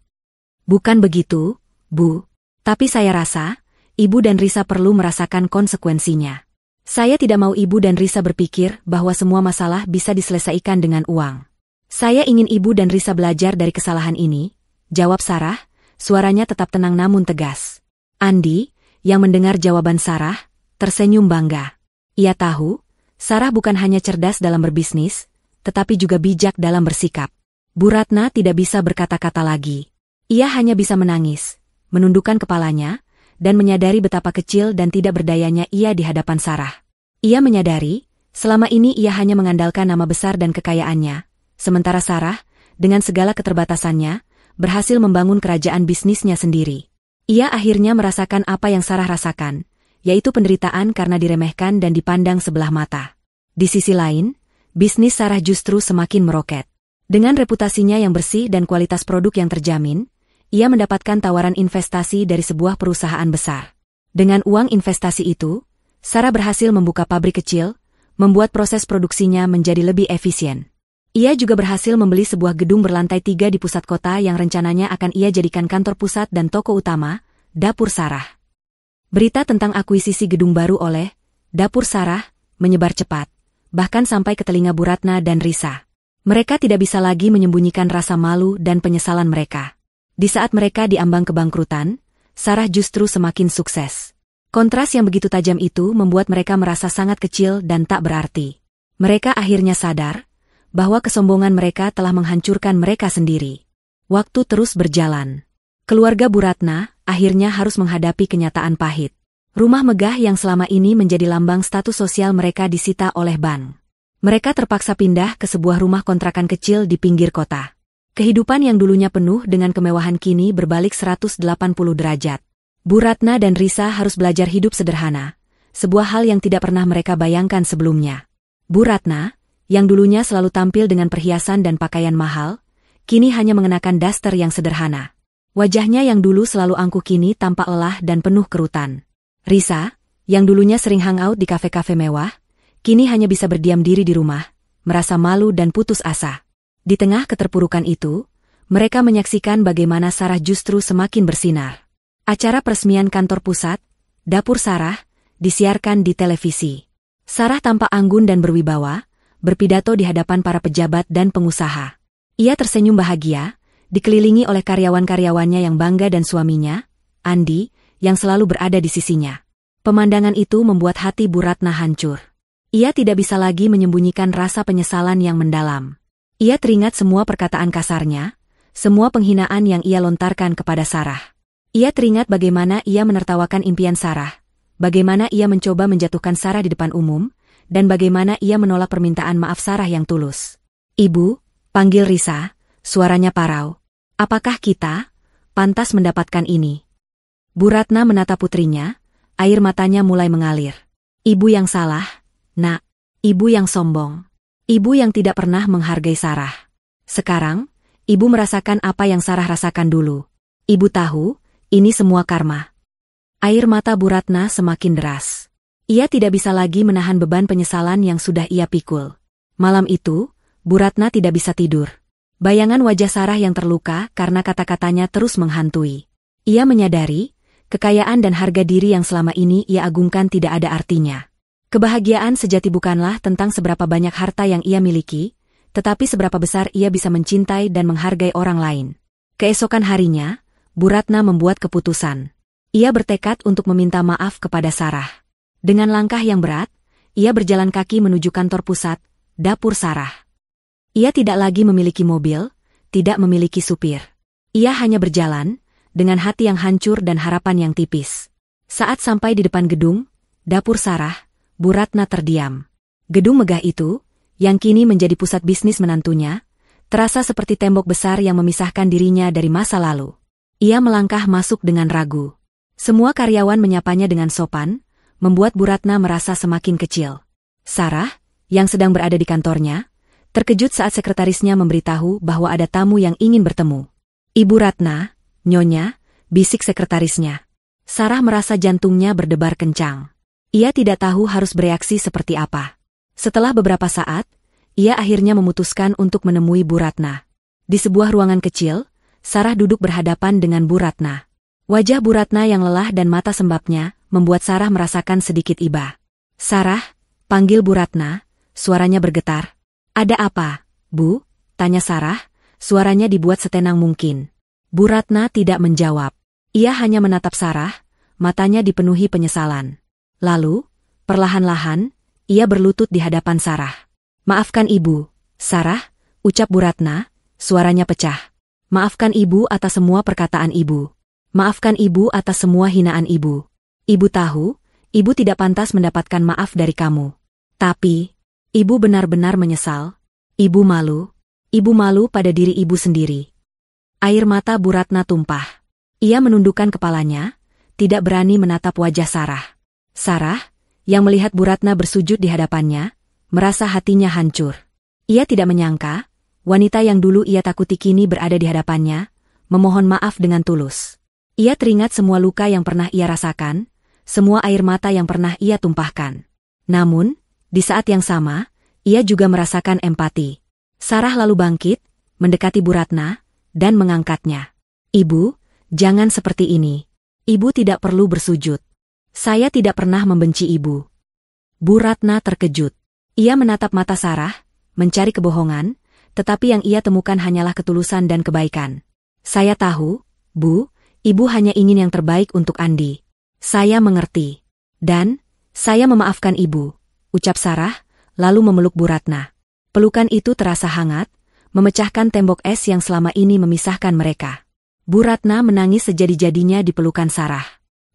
Bukan begitu, Bu. Tapi saya rasa, Ibu dan Risa perlu merasakan konsekuensinya. Saya tidak mau Ibu dan Risa berpikir bahwa semua masalah bisa diselesaikan dengan uang. Saya ingin Ibu dan Risa belajar dari kesalahan ini, jawab Sarah, suaranya tetap tenang namun tegas. Andi, yang mendengar jawaban Sarah, tersenyum bangga. Ia tahu, Sarah bukan hanya cerdas dalam berbisnis, tetapi juga bijak dalam bersikap. Bu Ratna tidak bisa berkata-kata lagi. Ia hanya bisa menangis, menundukkan kepalanya, dan menyadari betapa kecil dan tidak berdayanya ia di hadapan Sarah. Ia menyadari, selama ini ia hanya mengandalkan nama besar dan kekayaannya, sementara Sarah, dengan segala keterbatasannya, berhasil membangun kerajaan bisnisnya sendiri. Ia akhirnya merasakan apa yang Sarah rasakan, yaitu penderitaan karena diremehkan dan dipandang sebelah mata. Di sisi lain, bisnis Sarah justru semakin meroket. Dengan reputasinya yang bersih dan kualitas produk yang terjamin, ia mendapatkan tawaran investasi dari sebuah perusahaan besar. Dengan uang investasi itu, Sarah berhasil membuka pabrik kecil, membuat proses produksinya menjadi lebih efisien. Ia juga berhasil membeli sebuah gedung berlantai 3 di pusat kota yang rencananya akan ia jadikan kantor pusat dan toko utama, Dapur Sarah. Berita tentang akuisisi gedung baru oleh Dapur Sarah menyebar cepat, bahkan sampai ke telinga Bu Ratna dan Risa. Mereka tidak bisa lagi menyembunyikan rasa malu dan penyesalan mereka. Di saat mereka diambang kebangkrutan, Sarah justru semakin sukses. Kontras yang begitu tajam itu membuat mereka merasa sangat kecil dan tak berarti. Mereka akhirnya sadar bahwa kesombongan mereka telah menghancurkan mereka sendiri. Waktu terus berjalan. Keluarga Bu Ratna akhirnya harus menghadapi kenyataan pahit. Rumah megah yang selama ini menjadi lambang status sosial mereka disita oleh bank. Mereka terpaksa pindah ke sebuah rumah kontrakan kecil di pinggir kota. Kehidupan yang dulunya penuh dengan kemewahan kini berbalik 180 derajat. Bu Ratna dan Risa harus belajar hidup sederhana, sebuah hal yang tidak pernah mereka bayangkan sebelumnya. Bu Ratna, yang dulunya selalu tampil dengan perhiasan dan pakaian mahal, kini hanya mengenakan daster yang sederhana. Wajahnya yang dulu selalu angkuh kini tampak lelah dan penuh kerutan. Risa, yang dulunya sering hangout di kafe-kafe mewah, kini hanya bisa berdiam diri di rumah, merasa malu dan putus asa. Di tengah keterpurukan itu, mereka menyaksikan bagaimana Sarah justru semakin bersinar. Acara peresmian kantor pusat, Dapur Sarah, disiarkan di televisi. Sarah tampak anggun dan berwibawa, berpidato di hadapan para pejabat dan pengusaha. Ia tersenyum bahagia, dikelilingi oleh karyawan-karyawannya yang bangga dan suaminya, Andi, yang selalu berada di sisinya. Pemandangan itu membuat hati Bu Ratna hancur. Ia tidak bisa lagi menyembunyikan rasa penyesalan yang mendalam. Ia teringat semua perkataan kasarnya, semua penghinaan yang ia lontarkan kepada Sarah. Ia teringat bagaimana ia menertawakan impian Sarah, bagaimana ia mencoba menjatuhkan Sarah di depan umum, dan bagaimana ia menolak permintaan maaf Sarah yang tulus. "Ibu," panggil Risa, suaranya parau. "Apakah kita pantas mendapatkan ini?" Bu Ratna menatap putrinya, air matanya mulai mengalir. "Ibu yang salah, Nak. Ibu yang sombong. Ibu yang tidak pernah menghargai Sarah. Sekarang, ibu merasakan apa yang Sarah rasakan dulu. Ibu tahu, ini semua karma." Air mata Bu Ratna semakin deras. Ia tidak bisa lagi menahan beban penyesalan yang sudah ia pikul. Malam itu, Bu Ratna tidak bisa tidur. Bayangan wajah Sarah yang terluka karena kata-katanya terus menghantui. Ia menyadari, kekayaan dan harga diri yang selama ini ia agungkan tidak ada artinya. Kebahagiaan sejati bukanlah tentang seberapa banyak harta yang ia miliki, tetapi seberapa besar ia bisa mencintai dan menghargai orang lain. Keesokan harinya, Bu Ratna membuat keputusan. Ia bertekad untuk meminta maaf kepada Sarah. Dengan langkah yang berat, ia berjalan kaki menuju kantor pusat, Dapur Sarah. Ia tidak lagi memiliki mobil, tidak memiliki supir. Ia hanya berjalan, dengan hati yang hancur dan harapan yang tipis. Saat sampai di depan gedung, Dapur Sarah, Bu Ratna terdiam. Gedung megah itu, yang kini menjadi pusat bisnis menantunya, terasa seperti tembok besar yang memisahkan dirinya dari masa lalu. Ia melangkah masuk dengan ragu. Semua karyawan menyapanya dengan sopan, membuat Bu Ratna merasa semakin kecil. Sarah, yang sedang berada di kantornya, terkejut saat sekretarisnya memberitahu bahwa ada tamu yang ingin bertemu. "Ibu Ratna, Nyonya," bisik sekretarisnya. Sarah merasa jantungnya berdebar kencang. Ia tidak tahu harus bereaksi seperti apa. Setelah beberapa saat, ia akhirnya memutuskan untuk menemui Bu Ratna. Di sebuah ruangan kecil, Sarah duduk berhadapan dengan Bu Ratna. Wajah Bu Ratna yang lelah dan mata sembabnya membuat Sarah merasakan sedikit iba. "Sarah," panggil Bu Ratna, suaranya bergetar. "Ada apa, Bu?" tanya Sarah, suaranya dibuat setenang mungkin. Bu Ratna tidak menjawab. Ia hanya menatap Sarah, matanya dipenuhi penyesalan. Lalu, perlahan-lahan, ia berlutut di hadapan Sarah. "Maafkan Ibu, Sarah," ucap Bu Ratna, suaranya pecah. "Maafkan Ibu atas semua perkataan Ibu. Maafkan Ibu atas semua hinaan Ibu. Ibu tahu, Ibu tidak pantas mendapatkan maaf dari kamu. Tapi, Ibu benar-benar menyesal. Ibu malu. Ibu malu pada diri Ibu sendiri." Air mata Bu Ratna tumpah. Ia menundukkan kepalanya, tidak berani menatap wajah Sarah. Sarah, yang melihat Bu Ratna bersujud di hadapannya, merasa hatinya hancur. Ia tidak menyangka, wanita yang dulu ia takuti kini berada di hadapannya, memohon maaf dengan tulus. Ia teringat semua luka yang pernah ia rasakan, semua air mata yang pernah ia tumpahkan. Namun, di saat yang sama, ia juga merasakan empati. Sarah lalu bangkit, mendekati Bu Ratna, dan mengangkatnya. "Ibu, jangan seperti ini. Ibu tidak perlu bersujud. Saya tidak pernah membenci Ibu." Bu Ratna terkejut. Ia menatap mata Sarah, mencari kebohongan, tetapi yang ia temukan hanyalah ketulusan dan kebaikan. "Saya tahu, Bu, Ibu hanya ingin yang terbaik untuk Andi. Saya mengerti. Dan, saya memaafkan Ibu," ucap Sarah, lalu memeluk Bu Ratna. Pelukan itu terasa hangat, memecahkan tembok es yang selama ini memisahkan mereka. Bu Ratna menangis sejadi-jadinya di pelukan Sarah.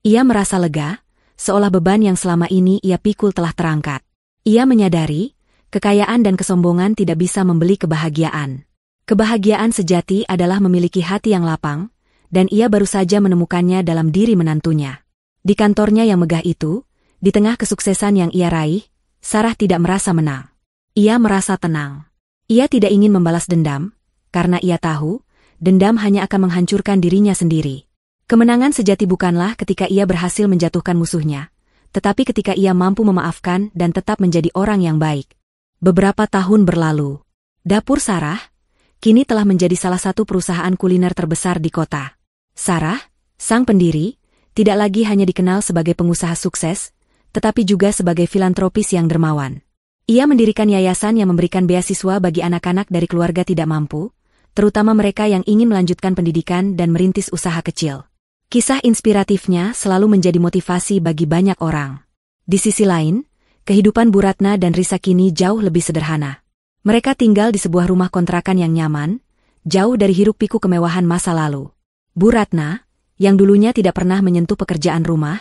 Ia merasa lega, seolah beban yang selama ini ia pikul telah terangkat. Ia menyadari, kekayaan dan kesombongan tidak bisa membeli kebahagiaan. Kebahagiaan sejati adalah memiliki hati yang lapang, dan ia baru saja menemukannya dalam diri menantunya. Di kantornya yang megah itu, di tengah kesuksesan yang ia raih, Sarah tidak merasa menang. Ia merasa tenang. Ia tidak ingin membalas dendam, karena ia tahu, dendam hanya akan menghancurkan dirinya sendiri. Kemenangan sejati bukanlah ketika ia berhasil menjatuhkan musuhnya, tetapi ketika ia mampu memaafkan dan tetap menjadi orang yang baik. Beberapa tahun berlalu. Dapur Sarah, kini telah menjadi salah satu perusahaan kuliner terbesar di kota. Sarah, sang pendiri, tidak lagi hanya dikenal sebagai pengusaha sukses, tetapi juga sebagai filantropis yang dermawan. Ia mendirikan yayasan yang memberikan beasiswa bagi anak-anak dari keluarga tidak mampu, terutama mereka yang ingin melanjutkan pendidikan dan merintis usaha kecil. Kisah inspiratifnya selalu menjadi motivasi bagi banyak orang. Di sisi lain, kehidupan Bu Ratna dan Risa kini jauh lebih sederhana. Mereka tinggal di sebuah rumah kontrakan yang nyaman, jauh dari hiruk-pikuk kemewahan masa lalu. Bu Ratna, yang dulunya tidak pernah menyentuh pekerjaan rumah,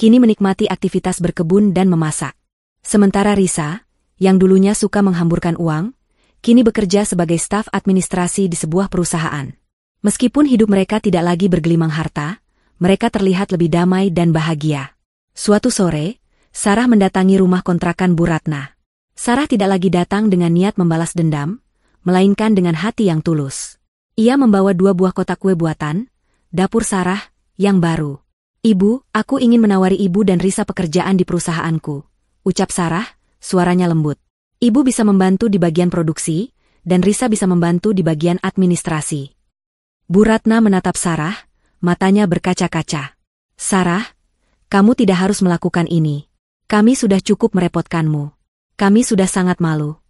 kini menikmati aktivitas berkebun dan memasak. Sementara Risa, yang dulunya suka menghamburkan uang, kini bekerja sebagai staf administrasi di sebuah perusahaan. Meskipun hidup mereka tidak lagi bergelimang harta, mereka terlihat lebih damai dan bahagia. Suatu sore, Sarah mendatangi rumah kontrakan Bu Ratna. Sarah tidak lagi datang dengan niat membalas dendam, melainkan dengan hati yang tulus. Ia membawa 2 buah kotak kue buatan, dapur Sarah, yang baru. "Ibu, aku ingin menawari Ibu dan Risa pekerjaan di perusahaanku," ucap Sarah, suaranya lembut. "Ibu bisa membantu di bagian produksi, dan Risa bisa membantu di bagian administrasi." Bu Ratna menatap Sarah, matanya berkaca-kaca. "Sarah, kamu tidak harus melakukan ini. Kami sudah cukup merepotkanmu. Kami sudah sangat malu."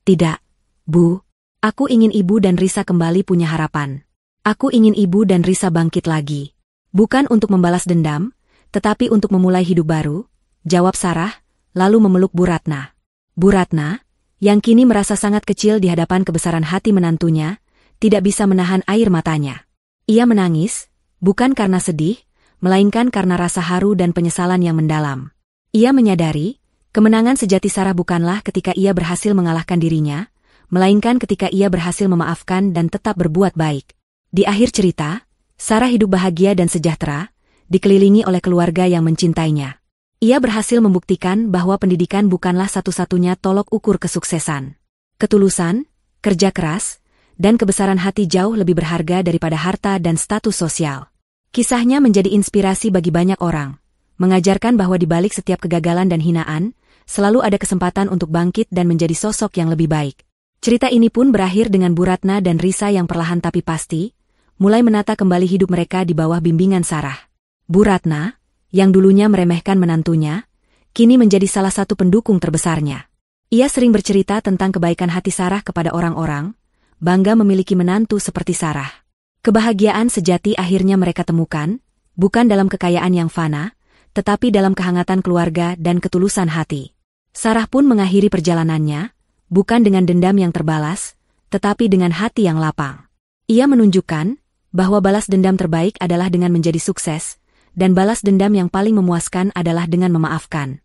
"Tidak, Bu. Aku ingin Ibu dan Risa kembali punya harapan. Aku ingin Ibu dan Risa bangkit lagi. Bukan untuk membalas dendam, tetapi untuk memulai hidup baru," jawab Sarah, lalu memeluk Bu Ratna. Bu Ratna, yang kini merasa sangat kecil di hadapan kebesaran hati menantunya, tidak bisa menahan air matanya. Ia menangis, bukan karena sedih, melainkan karena rasa haru dan penyesalan yang mendalam. Ia menyadari, kemenangan sejati Sarah bukanlah ketika ia berhasil mengalahkan dirinya, melainkan ketika ia berhasil memaafkan dan tetap berbuat baik. Di akhir cerita, Sarah hidup bahagia dan sejahtera, dikelilingi oleh keluarga yang mencintainya. Ia berhasil membuktikan bahwa pendidikan bukanlah satu-satunya tolok ukur kesuksesan. Ketulusan, kerja keras, dan kebesaran hati jauh lebih berharga daripada harta dan status sosial. Kisahnya menjadi inspirasi bagi banyak orang, mengajarkan bahwa di balik setiap kegagalan dan hinaan, selalu ada kesempatan untuk bangkit dan menjadi sosok yang lebih baik. Cerita ini pun berakhir dengan Bu Ratna dan Risa yang perlahan tapi pasti mulai menata kembali hidup mereka di bawah bimbingan Sarah. Bu Ratna, yang dulunya meremehkan menantunya, kini menjadi salah satu pendukung terbesarnya. Ia sering bercerita tentang kebaikan hati Sarah kepada orang-orang, bangga memiliki menantu seperti Sarah. Kebahagiaan sejati akhirnya mereka temukan, bukan dalam kekayaan yang fana, tetapi dalam kehangatan keluarga dan ketulusan hati. Sarah pun mengakhiri perjalanannya, bukan dengan dendam yang terbalas, tetapi dengan hati yang lapang. Ia menunjukkan bahwa balas dendam terbaik adalah dengan menjadi sukses, dan balas dendam yang paling memuaskan adalah dengan memaafkan.